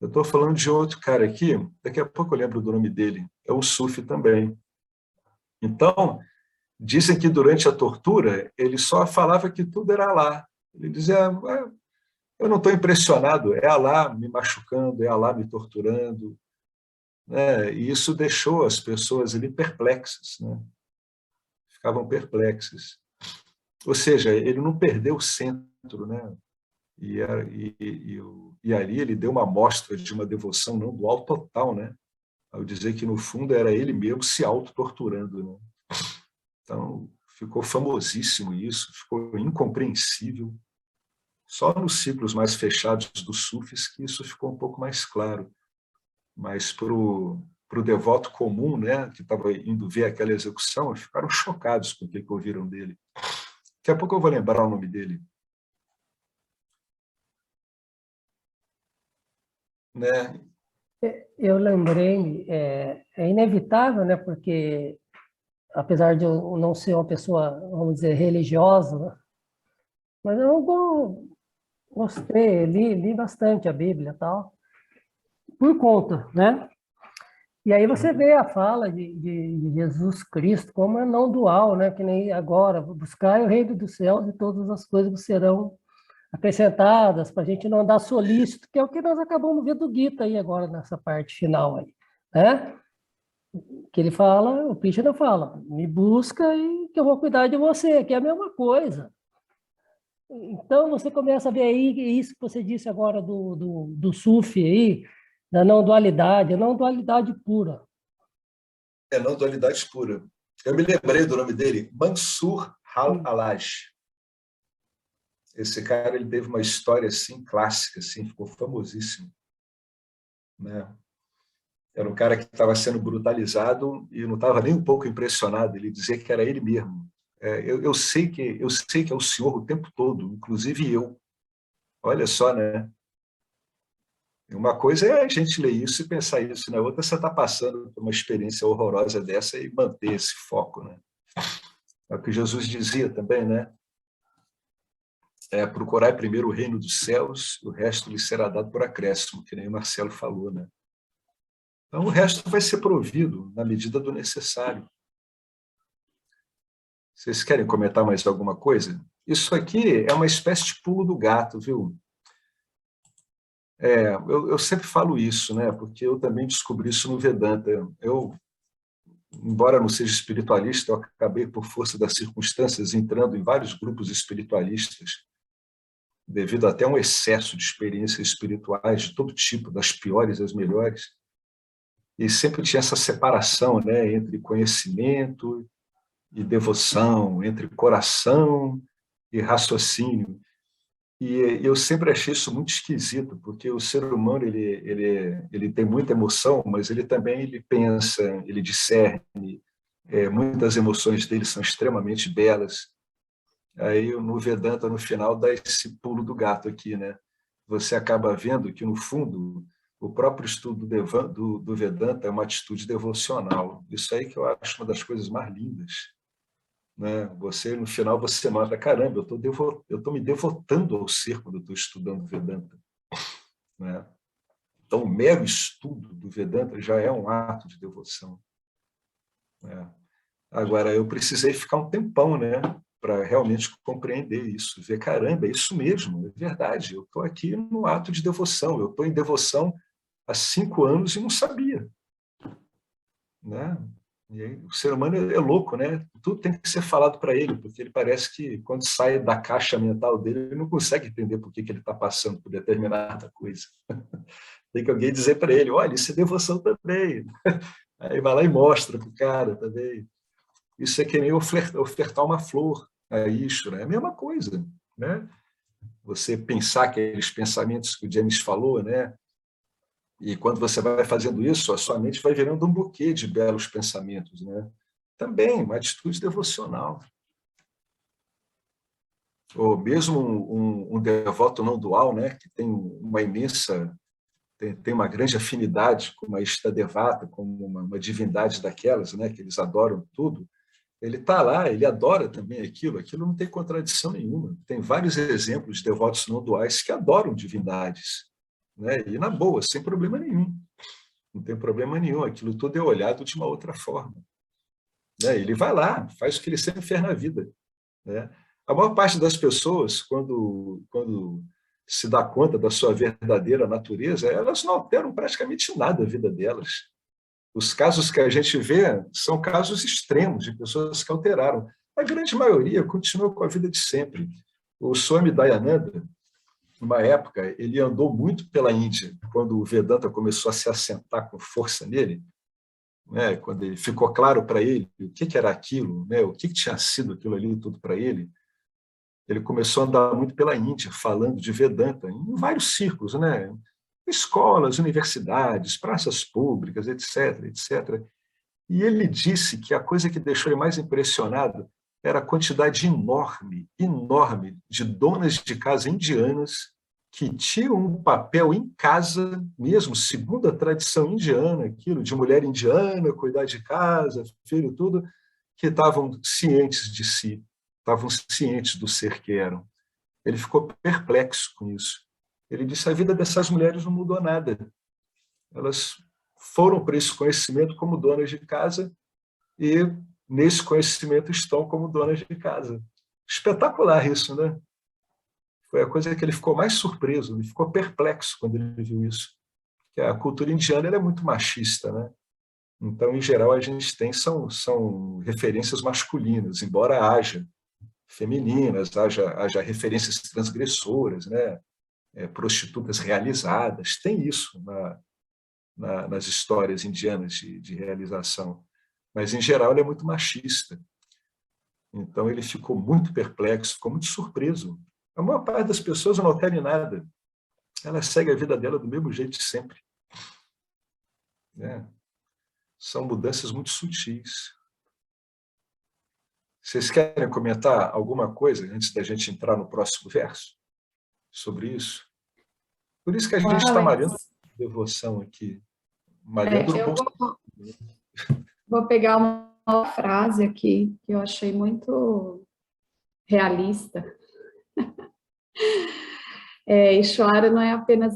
Eu estou falando de outro cara aqui, daqui a pouco eu lembro do nome dele. É um sufi também. Então, dizem que durante a tortura ele só falava que tudo era Alá. Ele dizia: eu não estou impressionado, é Alá me machucando, é Alá me torturando, né? E isso deixou as pessoas ali perplexas, né? Ficavam perplexas. Ou seja, ele não perdeu o centro, né? E ali ele deu uma amostra de uma devoção não dual total, né? Ao dizer que no fundo era ele mesmo se auto-torturando, né? Então ficou famosíssimo isso, ficou incompreensível. Só nos ciclos mais fechados dos sufis que isso ficou um pouco mais claro. Mas para o devoto comum, né, que estava indo ver aquela execução, ficaram chocados com o que ouviram dele. Daqui a pouco eu vou lembrar o nome dele. Né? Eu lembrei, é inevitável, né? Porque apesar de eu não ser uma pessoa, vamos dizer, religiosa, né, mas eu gostei, li bastante a Bíblia e tal, por conta, né? E aí você vê a fala de Jesus Cristo como é não dual, né? Que nem agora, buscar o reino dos céus e todas as coisas serão acrescentadas, para a gente não andar solícito, que é o que nós acabamos vendo do Gita aí agora, nessa parte final aí, né? Que ele fala, o Krishna fala, me busca e que eu vou cuidar de você, que é a mesma coisa. Então você começa a ver aí isso que você disse agora do Sufi aí, da não dualidade, a não dualidade pura. É não dualidade pura. Eu me lembrei do nome dele, Mansur Al-Alaj. Esse cara, ele teve uma história assim clássica, assim, ficou famosíssimo, né? Era um cara que estava sendo brutalizado e não estava nem um pouco impressionado. Ele dizia que era ele mesmo. Eu sei que é o senhor o tempo todo, inclusive eu. Olha só, né? Uma coisa é a gente ler isso e pensar isso, né? Outra, você está passando por uma experiência horrorosa dessa e manter esse foco, né? É o que Jesus dizia também, né? Procurar primeiro o reino dos céus, o resto lhe será dado por acréscimo, que nem o Marcelo falou, né? Então, o resto vai ser provido na medida do necessário. Vocês querem comentar mais alguma coisa? Isso aqui é uma espécie de pulo do gato, viu? Eu sempre falo isso, né? Porque eu também descobri isso no Vedanta. Embora não seja espiritualista, eu acabei, por força das circunstâncias, entrando em vários grupos espiritualistas, devido até a um excesso de experiências espirituais de todo tipo, das piores às melhores. E sempre tinha essa separação, né, entre conhecimento e devoção, entre coração e raciocínio. E eu sempre achei isso muito esquisito, porque o ser humano ele tem muita emoção, mas ele também ele pensa, ele discerne. Muitas emoções dele são extremamente belas. Aí no Vedanta, no final, dá esse pulo do gato aqui, né? Você acaba vendo que, no fundo, o próprio estudo do Vedanta é uma atitude devocional. Isso aí que eu acho uma das coisas mais lindas, né? Você, no final, você nota, caramba, eu estou me devotando ao ser quando eu estou estudando Vedanta, né? Então, o mero estudo do Vedanta já é um ato de devoção, né? Agora, eu precisei ficar um tempão, né, para realmente compreender isso, ver, caramba, é isso mesmo, é verdade, eu estou aqui no ato de devoção, eu estou em devoção há 5 anos e não sabia, né? E aí, o ser humano é louco, né? Tudo tem que ser falado para ele, porque ele parece que, quando sai da caixa mental dele, ele não consegue entender por que ele está passando por determinada coisa. Tem que alguém dizer para ele, olha, isso é devoção também. Aí vai lá e mostra para o cara também. Isso é que nem ofertar uma flor a isso, né? É a mesma coisa, né? Você pensar aqueles pensamentos que o James falou, né? E quando você vai fazendo isso, a sua mente vai virando um buquê de belos pensamentos, né? Também uma atitude devocional. Ou mesmo um devoto não dual, né? Que tem uma imensa, tem uma grande afinidade com uma Istadevata, com uma divindade daquelas, né? Que eles adoram tudo. Ele está lá, ele adora também aquilo não tem contradição nenhuma. Tem vários exemplos de devotos não duais que adoram divindades, né? E na boa, sem problema nenhum. Não tem problema nenhum, aquilo tudo é olhado de uma outra forma, né? Ele vai lá, faz o que ele sempre fez na vida, né? A maior parte das pessoas, quando se dá conta da sua verdadeira natureza, elas não alteram praticamente nada a vida delas. Os casos que a gente vê são casos extremos de pessoas que alteraram. A grande maioria continua com a vida de sempre. O Swami Dayananda, numa época, ele andou muito pela Índia, quando o Vedanta começou a se assentar com força nele, né? Quando ele ficou claro para ele o que era aquilo, né? O que tinha sido aquilo ali tudo para ele, ele começou a andar muito pela Índia, falando de Vedanta, em vários círculos, né? Escolas, universidades, praças públicas, etc., etc. E ele disse que a coisa que deixou ele mais impressionado era a quantidade enorme, enorme de donas de casa indianas que tinham um papel em casa mesmo, segundo a tradição indiana, aquilo de mulher indiana, cuidar de casa, filho, tudo, que estavam cientes de si, estavam cientes do ser que eram. Ele ficou perplexo com isso. Ele disse: a vida dessas mulheres não mudou nada. Elas foram para esse conhecimento como donas de casa e nesse conhecimento estão como donas de casa. Espetacular isso, né? Foi a coisa que ele ficou mais surpreso, ele ficou perplexo quando ele viu isso. Que a cultura indiana ela é muito machista, né? Então, em geral, a gente tem são referências masculinas, embora haja femininas, haja referências transgressoras, né? Prostitutas realizadas, tem isso nas histórias indianas de realização. Mas, em geral, ele é muito machista. Então, ele ficou muito perplexo, ficou muito surpreso. A maior parte das pessoas não altera em nada. Ela segue a vida dela do mesmo jeito de sempre. Né? São mudanças muito sutis. Vocês querem comentar alguma coisa antes da gente entrar no próximo verso sobre isso? Por isso que a gente está malhando devoção aqui. Malhando no bom sentido. Vou pegar uma frase aqui que eu achei muito realista. Ishvara não é apenas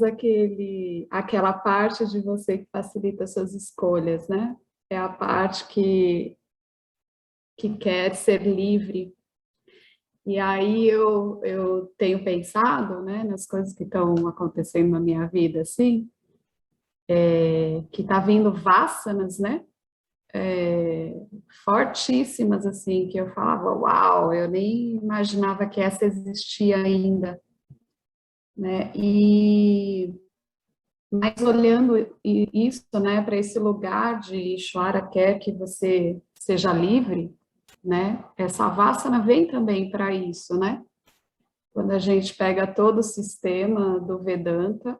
aquela parte de você que facilita suas escolhas, né? É a parte que quer ser livre. E aí eu tenho pensado, né, nas coisas que estão acontecendo na minha vida, assim, que está vindo vassanas, né? Fortíssimas, assim, que eu falava, uau, eu nem imaginava que essa existia ainda, né? Mas olhando isso, né, para esse lugar de Ishvara quer que você seja livre, né? Essa vassana vem também para isso, né? Quando a gente pega todo o sistema do Vedanta,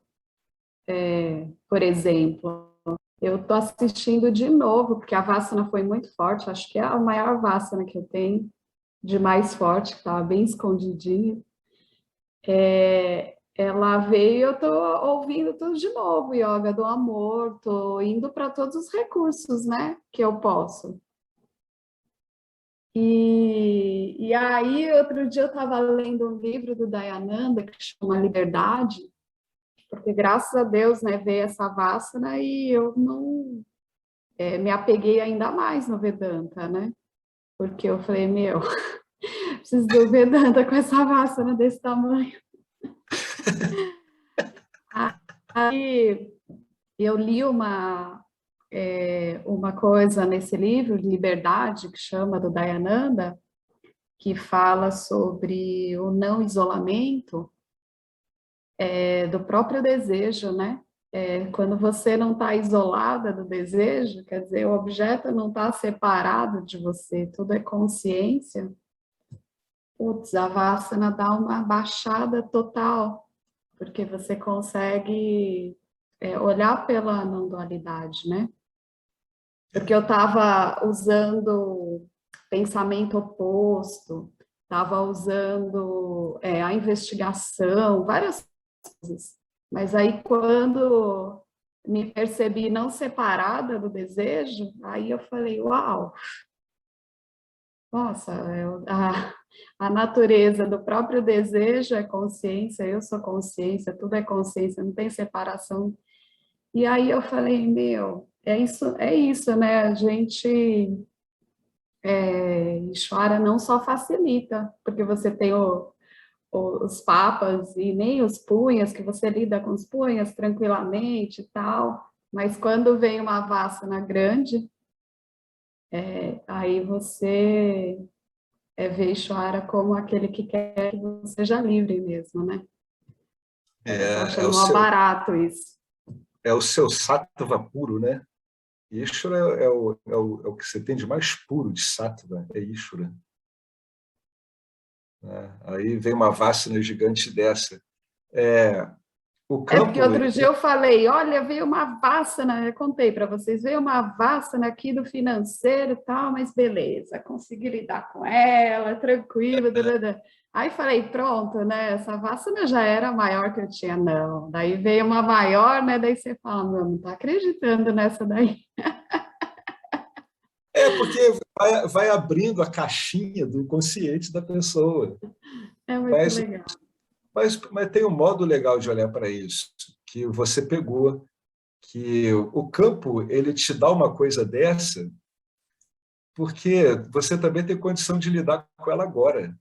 por exemplo, eu estou assistindo de novo, porque a vassana foi muito forte, acho que é a maior vassana que eu tenho, de mais forte, que estava bem escondidinha. Ela veio e eu estou ouvindo tudo de novo, yoga do amor, estou indo para todos os recursos, né, que eu posso. E aí, outro dia eu estava lendo um livro do Dayananda, que chama Liberdade, porque graças a Deus, né, veio essa vassana e eu não me apeguei ainda mais no Vedanta, né, porque eu falei, meu, preciso do Vedanta com essa vassana desse tamanho. Aí eu li uma coisa nesse livro, Liberdade, que chama do Dayananda, que fala sobre o não isolamento do próprio desejo, né? Quando você não está isolada do desejo, quer dizer, o objeto não está separado de você, tudo é consciência. Putz, a Vassana dá uma baixada total, porque você consegue olhar pela não dualidade, né? Porque eu estava usando pensamento oposto, estava usando a investigação, várias coisas. Mas aí, quando me percebi não separada do desejo, aí eu falei, uau, nossa, a natureza do próprio desejo é consciência, eu sou consciência, tudo é consciência, não tem separação. E aí eu falei, meu, é isso, né? A gente, Ishvara não só facilita, porque você tem os papas e nem os punhas, que você lida com os punhas tranquilamente e tal, mas quando vem uma vassana grande, aí você vê Ishvara como aquele que quer que você seja livre mesmo, né? Estou achando mó barato isso. É o seu sattva puro, né? Ishvara é o que você tem de mais puro de sattva, é Ishvara. Aí vem uma vassana gigante dessa. O É porque campo, outro dia eu falei, olha, veio uma Vassana, eu contei para vocês, veio uma Vassana aqui do financeiro e tal, mas beleza, consegui lidar com ela, tranquilo. Dadada. Aí falei, pronto, né? Essa Vassana já era a maior que eu tinha, não. Daí veio uma maior, né? Daí você fala, não tá acreditando nessa daí. porque vai abrindo a caixinha do inconsciente da pessoa. É muito Mas, legal. mas tem um modo legal de olhar para isso, que você pegou, que o campo ele te dá uma coisa dessa, porque você também tem condição de lidar com ela agora.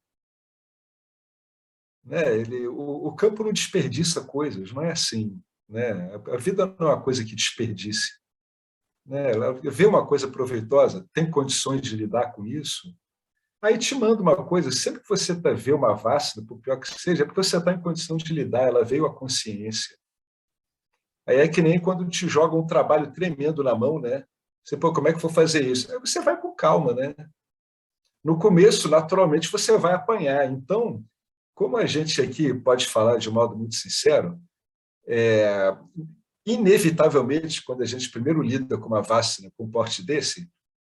Né? O campo não desperdiça coisas, não é assim. Né? A vida não é uma coisa que desperdice. Né? Ela vê uma coisa proveitosa, tem condições de lidar com isso, aí te manda uma coisa, sempre que você vê uma vacina, por pior que seja, é porque você está em condição de lidar, ela veio à consciência. Aí é que nem quando te joga um trabalho tremendo na mão, né? Você, pô, como é que eu vou fazer isso? Aí você vai com calma, né? No começo, naturalmente, você vai apanhar. Então, como a gente aqui pode falar de um modo muito sincero, inevitavelmente, quando a gente primeiro lida com uma vacina com um porte desse,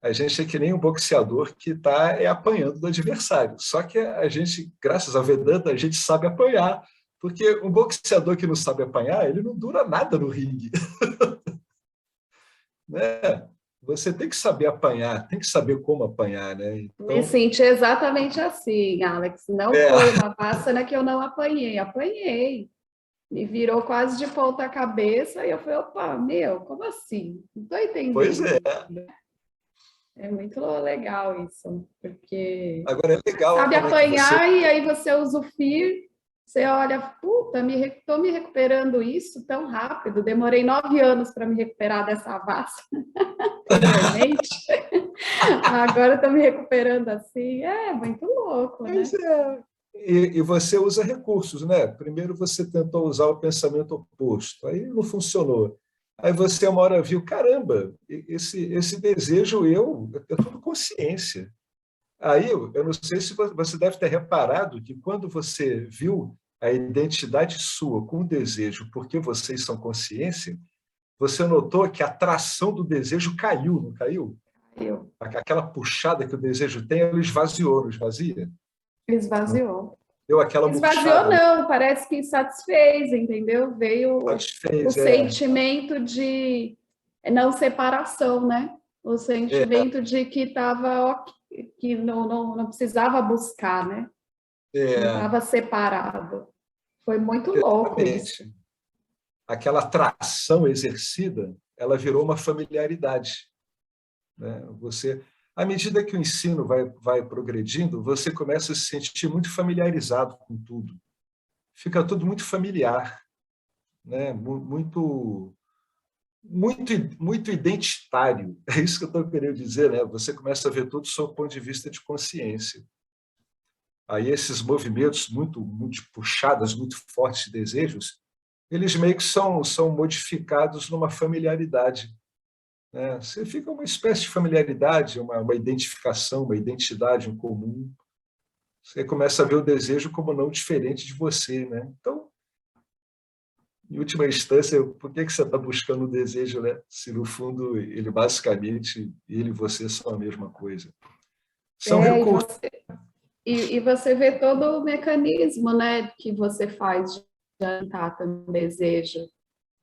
a gente é que nem um boxeador que está apanhando do adversário. Só que a gente, graças ao Vedanta, a gente sabe apanhar, porque um boxeador que não sabe apanhar, ele não dura nada no ringue. Né? Você tem que saber apanhar, tem que saber como apanhar, né? Me Então, senti exatamente assim, Alex. Não é, foi uma Vassana que eu não apanhei, apanhei. Me virou quase de ponta cabeça e eu falei, opa, meu, como assim? Não estou pois é. entendendo. É muito legal isso, porque Agora é legal sabe como é que você. apanhar e aí você usa o FIR, você olha, puta, estou me recuperando isso tão rápido, demorei 9 anos para me recuperar dessa vassa anteriormente, agora estou me recuperando assim, é muito louco, né? Pois é. E você usa recursos, né? Primeiro você tentou usar o pensamento oposto, aí não funcionou. Aí você uma hora viu, caramba, esse desejo é tudo consciência. Aí eu não sei se você deve ter reparado que quando você viu a identidade sua com o desejo, porque vocês são consciência, você notou que a tração do desejo caiu, não caiu? Eu Aquela puxada que o desejo tem, ele esvaziou, não esvazia? Não esvaziou. deu aquela Esvaziou murchada, né? não, parece que satisfez, entendeu? Veio o Satisfez, sentimento de não separação, né? O é, sentimento de que estava que não precisava buscar, né? Não é, estava separado. Foi muito louco isso. exatamente. Aquela tração exercida, ela virou uma familiaridade. Né? À medida que o ensino vai progredindo, você começa a se sentir muito familiarizado com tudo. Fica tudo muito familiar, né? Muito identitário. É isso que eu estou querendo dizer, né? Você começa a ver tudo sob o ponto de vista de consciência. Aí esses movimentos muito puxadas, muito fortes de desejos, eles meio que são modificados numa familiaridade. Né? Você fica uma espécie de familiaridade, uma identificação, uma identidade em comum. Você começa a ver o desejo como não diferente de você. Né? Então, em última instância, por que você está buscando o desejo, né? Se no fundo ele basicamente, ele e você são a mesma coisa. São É, recursos. e você vê todo o mecanismo, né, que você faz de adiantar também o desejo.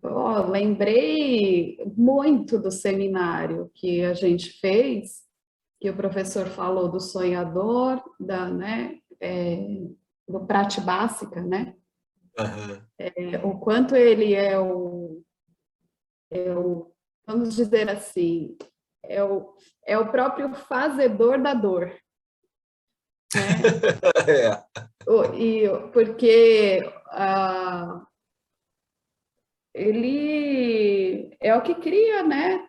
Oh, lembrei muito do seminário que a gente fez, que o professor falou do sonhador, né, do Pratibhasika, né? Uhum. O quanto ele vamos dizer assim, é o próprio fazedor da dor, né? É, Porque ele é o que cria, né?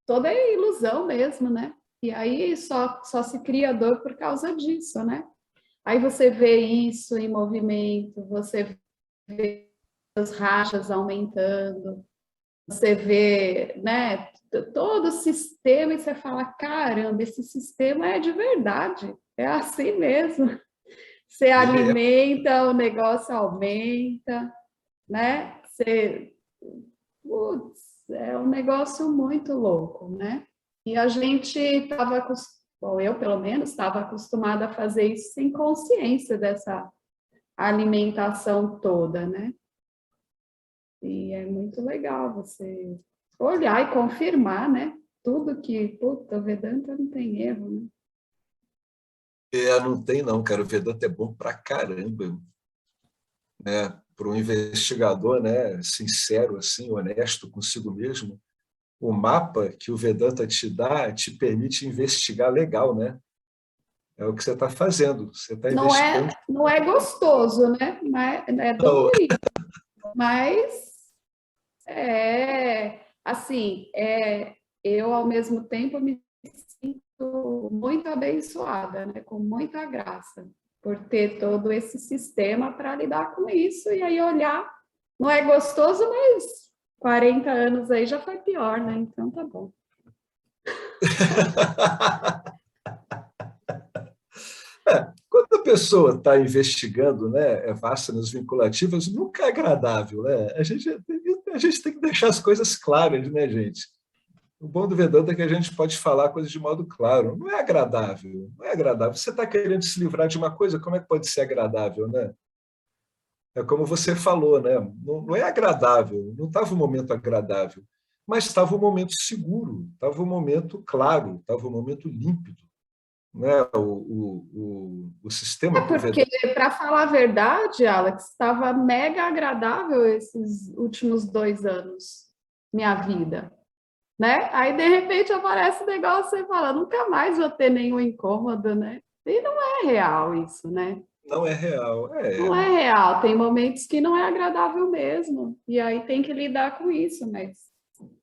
Toda a ilusão mesmo, né? E aí só se cria dor por causa disso, né? Aí você vê isso em movimento, você vê as rachas aumentando, você vê, né, todo o sistema e você fala, caramba, esse sistema é de verdade, é assim mesmo. Você alimenta, o negócio aumenta, né? Putz, é um negócio muito louco, né? E a gente estava, bom, eu pelo menos estava acostumada a fazer isso sem consciência dessa alimentação toda, né? E é muito legal você olhar e confirmar, né? Tudo que, puta, o Vedanta não tem erro, né? Não tem não, cara. O Vedanta é bom pra caramba, né? Para um investigador, né, sincero, assim, honesto consigo mesmo, o mapa que o Vedanta te dá te permite investigar legal, né? É o que você está fazendo. Você está investigando. Não é gostoso, né? Mas é dolorido. Mas assim, eu ao mesmo tempo me sinto muito abençoada, né? Com muita graça por ter todo esse sistema para lidar com isso e aí olhar. Não é gostoso, mas 40 anos aí já foi pior, né? Então tá bom. Quando a pessoa está investigando, né, vacinas vinculativas, nunca é agradável, né? A gente tem que deixar as coisas claras, né, gente? O bom do Vedanta é que a gente pode falar coisas de modo claro. Não é agradável, não é agradável. Você está querendo se livrar de uma coisa, como é que pode ser agradável, né? É como você falou, né? Não é agradável, não estava um momento agradável, mas estava um momento seguro, estava um momento claro, estava um momento límpido, né? O sistema que o Porque, Vedanta... para falar a verdade, Alex, estava mega agradável esses últimos 2 anos, minha vida, né? Aí, de repente, aparece um negócio e fala, nunca mais vou ter nenhum incômodo, né? E não é real isso, né? Não é real. Não é real. Tem momentos que não é agradável mesmo. E aí tem que lidar com isso, mas,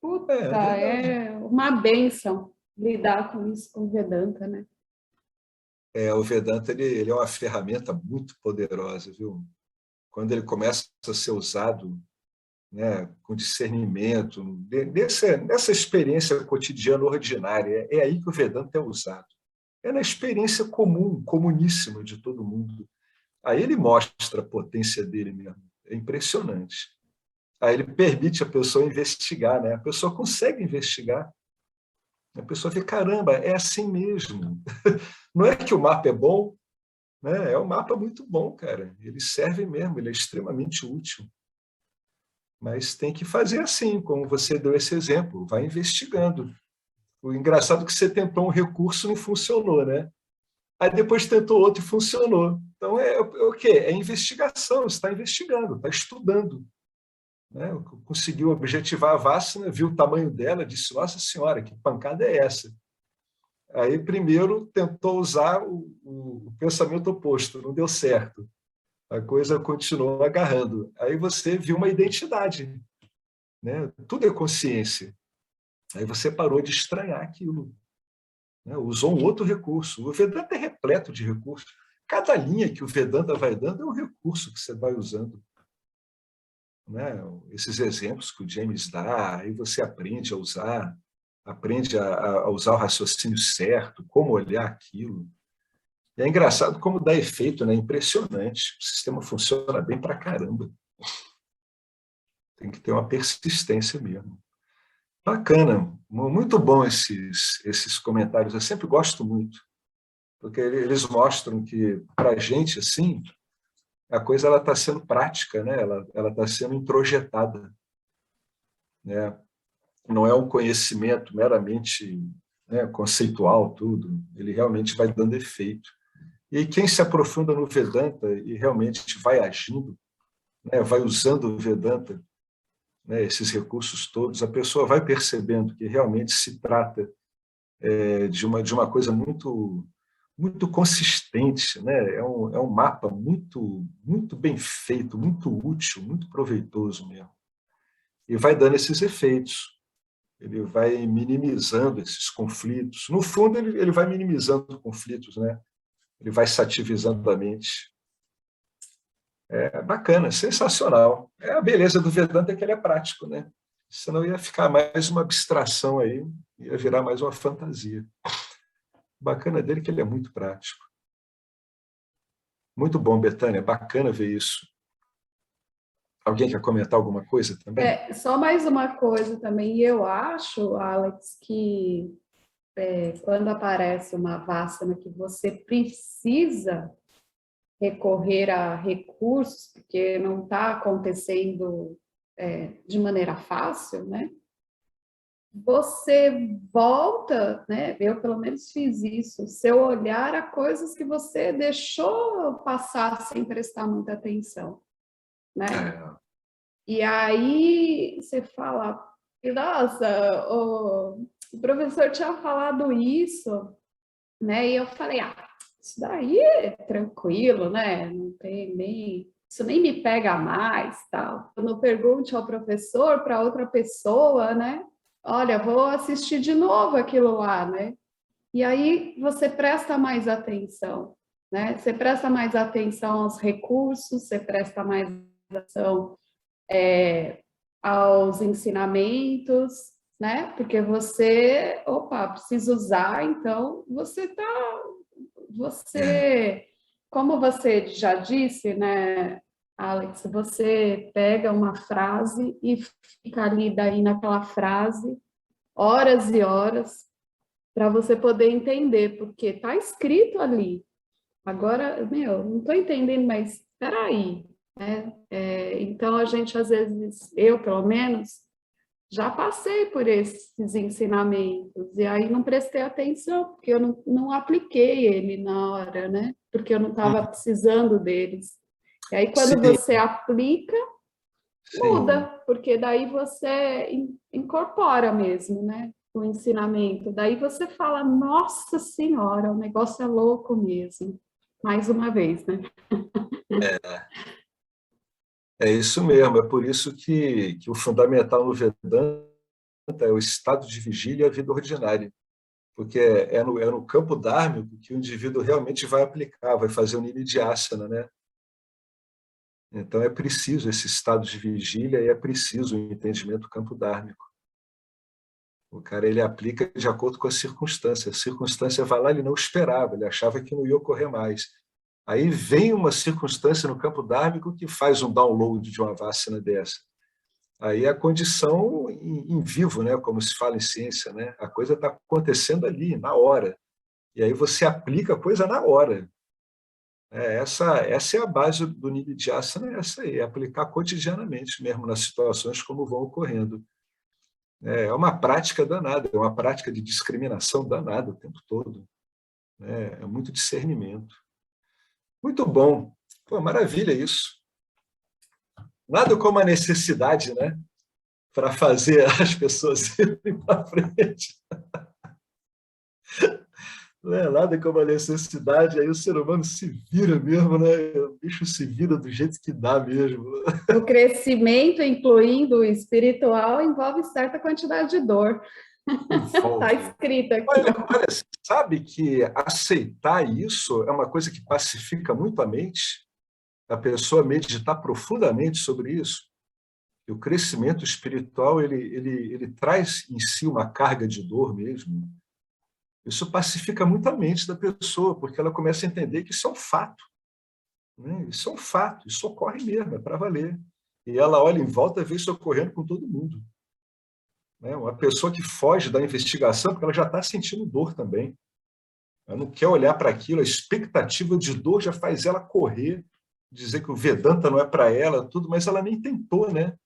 puta, Verdade. é uma bênção lidar com isso com Vedanta, né? O Vedanta ele é uma ferramenta muito poderosa, viu? Quando ele começa a ser usado, né, com discernimento, nessa experiência cotidiana ordinária, é aí que o Vedanta é usado. É na experiência comum, comuníssima de todo mundo. Aí ele mostra a potência dele mesmo. É impressionante. Aí ele permite a pessoa investigar, né? A pessoa consegue investigar. A pessoa vê, caramba, é assim mesmo. Não é que o mapa é bom, né? É um mapa muito bom, cara. Ele serve mesmo, ele é extremamente útil. Mas tem que fazer assim, como você deu esse exemplo, vai investigando. O engraçado é que você tentou um recurso e não funcionou, né? Aí depois tentou outro e funcionou. Então é o quê? É investigação, você está investigando, está estudando. Né? Conseguiu objetivar a vacina, viu o tamanho dela, disse, nossa senhora, que pancada é essa? Aí primeiro tentou usar o pensamento oposto, não deu certo. A coisa continuou agarrando. Aí você viu uma identidade, né? Tudo é consciência. Aí você parou de estranhar aquilo, né? Usou um outro recurso. O Vedanta é repleto de recursos. Cada linha que o Vedanta vai dando é um recurso que você vai usando, né? Esses exemplos que o James dá, aí você aprende a usar, aprende a usar o raciocínio certo, como olhar aquilo. E é engraçado como dá efeito, né? Impressionante. O sistema funciona bem pra caramba. Tem que ter uma persistência mesmo. Bacana, muito bom esses comentários. Eu sempre gosto muito, porque eles mostram que, para a gente, assim, a coisa ela está sendo prática, né? Ela está sendo introjetada, né? Não é um conhecimento meramente, né, conceitual, tudo. Ele realmente vai dando efeito. E quem se aprofunda no Vedanta e realmente vai agindo, né, vai usando o Vedanta, né, esses recursos todos, a pessoa vai percebendo que realmente se trata de uma coisa muito consistente, né? É um mapa muito bem feito, muito útil, muito proveitoso mesmo. E vai dando esses efeitos. Ele vai minimizando esses conflitos. No fundo, ele vai minimizando conflitos, né? Ele vai sativizando a mente. É bacana, sensacional. A beleza do Vedanta é que ele é prático, né? Senão ia ficar mais uma abstração aí, ia virar mais uma fantasia. O bacana dele é que ele é muito prático. Muito bom, Betânia, bacana ver isso. Alguém quer comentar alguma coisa também? Só mais uma coisa também, e eu acho, Alex, que quando aparece uma vássana que você precisa recorrer a recursos, porque não está acontecendo de maneira fácil, né? Você volta, né? Eu pelo menos fiz isso, seu olhar a coisas que você deixou passar sem prestar muita atenção, né? E aí você fala, nossa, o professor tinha falado isso, né? E eu falei, isso daí é tranquilo, né? Não tem nem, isso nem me pega mais, tal. Eu não pergunte ao professor para outra pessoa, né? Olha, vou assistir de novo aquilo lá, né? E aí você presta mais atenção, né? Você presta mais atenção aos recursos, você presta mais atenção aos ensinamentos, né? Porque você, precisa usar, então como você já disse, né, Alex, você pega uma frase e fica ali daí naquela frase horas e horas para você poder entender, porque está escrito ali. Agora, não estou entendendo, mas espera aí, né? Então, a gente, às vezes, eu, pelo menos, já passei por esses ensinamentos, e aí não prestei atenção, porque eu não apliquei ele na hora, né? Porque eu não estava precisando deles. E aí, quando Sim, você aplica, sim. muda, porque daí você incorpora mesmo, né? O ensinamento. Daí você fala, nossa senhora, o negócio é louco mesmo. Mais uma vez, né? É isso mesmo, é por isso que o fundamental no Vedanta é o estado de vigília e a vida ordinária, porque é no campo dármico que o indivíduo realmente vai aplicar, vai fazer o nididhyasana, né? Então é preciso esse estado de vigília e é preciso o entendimento do campo dármico. O cara ele aplica de acordo com a circunstância vai lá, ele não esperava, ele achava que não ia ocorrer mais. Aí vem uma circunstância no campo dármico que faz um download de uma vacina dessa. Aí a condição em vivo, né, como se fala em ciência, né, a coisa está acontecendo ali, na hora. E aí você aplica a coisa na hora. Essa é a base do Nididhyasana, é essa aí, é aplicar cotidianamente mesmo nas situações como vão ocorrendo. É uma prática danada, é uma prática de discriminação danada o tempo todo. É muito discernimento. Muito bom. Pô, maravilha isso. Nada como a necessidade, né? Para fazer as pessoas irem para frente. Não é nada como a necessidade, aí o ser humano se vira mesmo, né? O bicho se vira do jeito que dá mesmo. O crescimento, incluindo o espiritual, envolve certa quantidade de dor. Está escrito aqui. Olha, sabe que aceitar isso é uma coisa que pacifica muito a mente? A pessoa meditar profundamente sobre isso? E o crescimento espiritual, ele traz em si uma carga de dor mesmo. Isso pacifica muito a mente da pessoa, porque ela começa a entender que isso é um fato. Né? Isso é um fato, isso ocorre mesmo, é para valer. E ela olha em volta e vê isso ocorrendo com todo mundo. Né? Uma pessoa que foge da investigação, porque ela já está sentindo dor também. Ela não quer olhar para aquilo, a expectativa de dor já faz ela correr, dizer que o Vedanta não é para ela, tudo, mas ela nem tentou, né?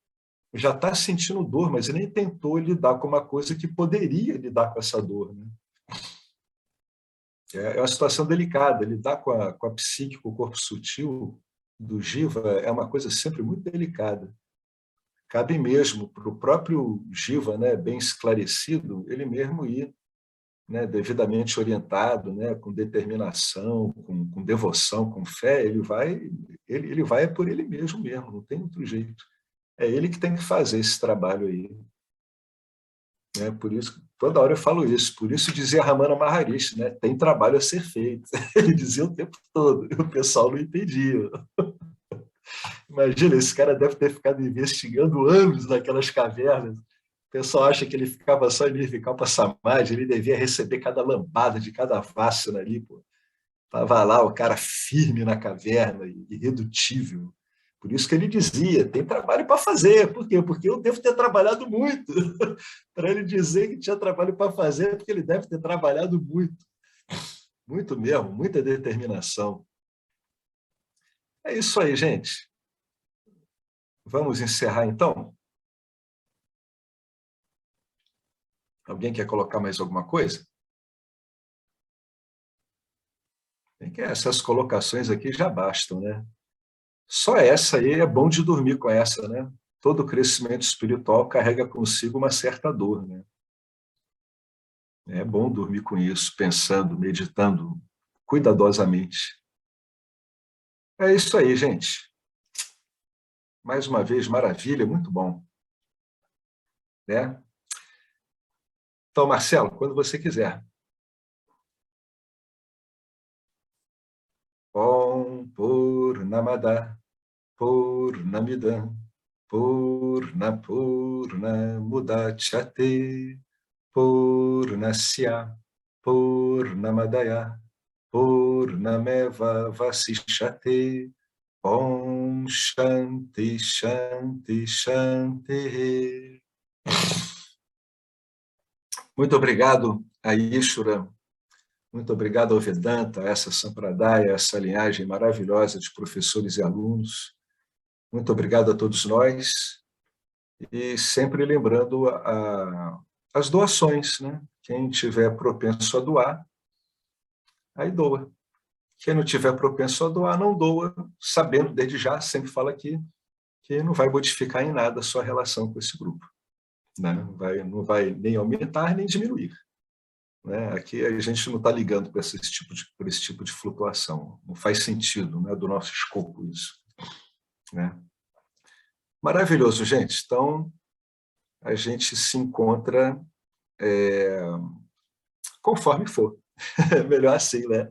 Já está sentindo dor, mas nem tentou lidar com uma coisa que poderia lidar com essa dor. Né? É uma situação delicada, lidar com a psique, com o corpo sutil do Jiva é uma coisa sempre muito delicada. Cabe mesmo para o próprio Jiva, né, bem esclarecido, ele mesmo ir, né, devidamente orientado, né, com determinação, com devoção, com fé, ele vai por ele mesmo, não tem outro jeito. É ele que tem que fazer esse trabalho aí. Por isso, toda hora eu falo isso, por isso dizia Ramana Maharishi, né? Tem trabalho a ser feito. Ele dizia o tempo todo, e o pessoal não entendia. Imagina, esse cara deve ter ficado investigando anos naquelas cavernas. O pessoal acha que ele ficava só em Nirvikalpa Samadhi, ele devia receber cada lambada de cada vássana ali, pô. Estava lá o cara firme na caverna, irredutível. Por isso que ele dizia, tem trabalho para fazer. Por quê? Porque eu devo ter trabalhado muito. Para ele dizer que tinha trabalho para fazer, porque ele deve ter trabalhado muito. Muito mesmo, muita determinação. É isso aí, gente. Vamos encerrar, então? Alguém quer colocar mais alguma coisa? Tem que essas colocações aqui já bastam, né? Só essa aí é bom de dormir com essa, né? Todo crescimento espiritual carrega consigo uma certa dor, né? É bom dormir com isso, pensando, meditando cuidadosamente. É isso aí, gente. Mais uma vez, maravilha, muito bom. Né? Então, Marcelo, quando você quiser. Om Purnamada Purnamidam Purnapurna Mudachyate Purnasya Purnamadaya Purnameva Vasishyate Om Shanti Shanti Shanti. Muito obrigado a Ishvara, muito obrigado ao Vedanta, a essa Sampradaya, essa linhagem maravilhosa de professores e alunos. Muito obrigado a todos nós. E sempre lembrando as doações, né? Quem tiver propenso a doar, aí doa. Quem não tiver propenso a doar, não doa, sabendo desde já, sempre fala aqui, que não vai modificar em nada a sua relação com esse grupo. Né? Não vai nem aumentar, nem diminuir. Né? Aqui a gente não está ligando para esse tipo de flutuação. Não faz sentido, não é do nosso escopo isso. Né? Maravilhoso, gente. Então, a gente se encontra conforme for. Melhor assim, né?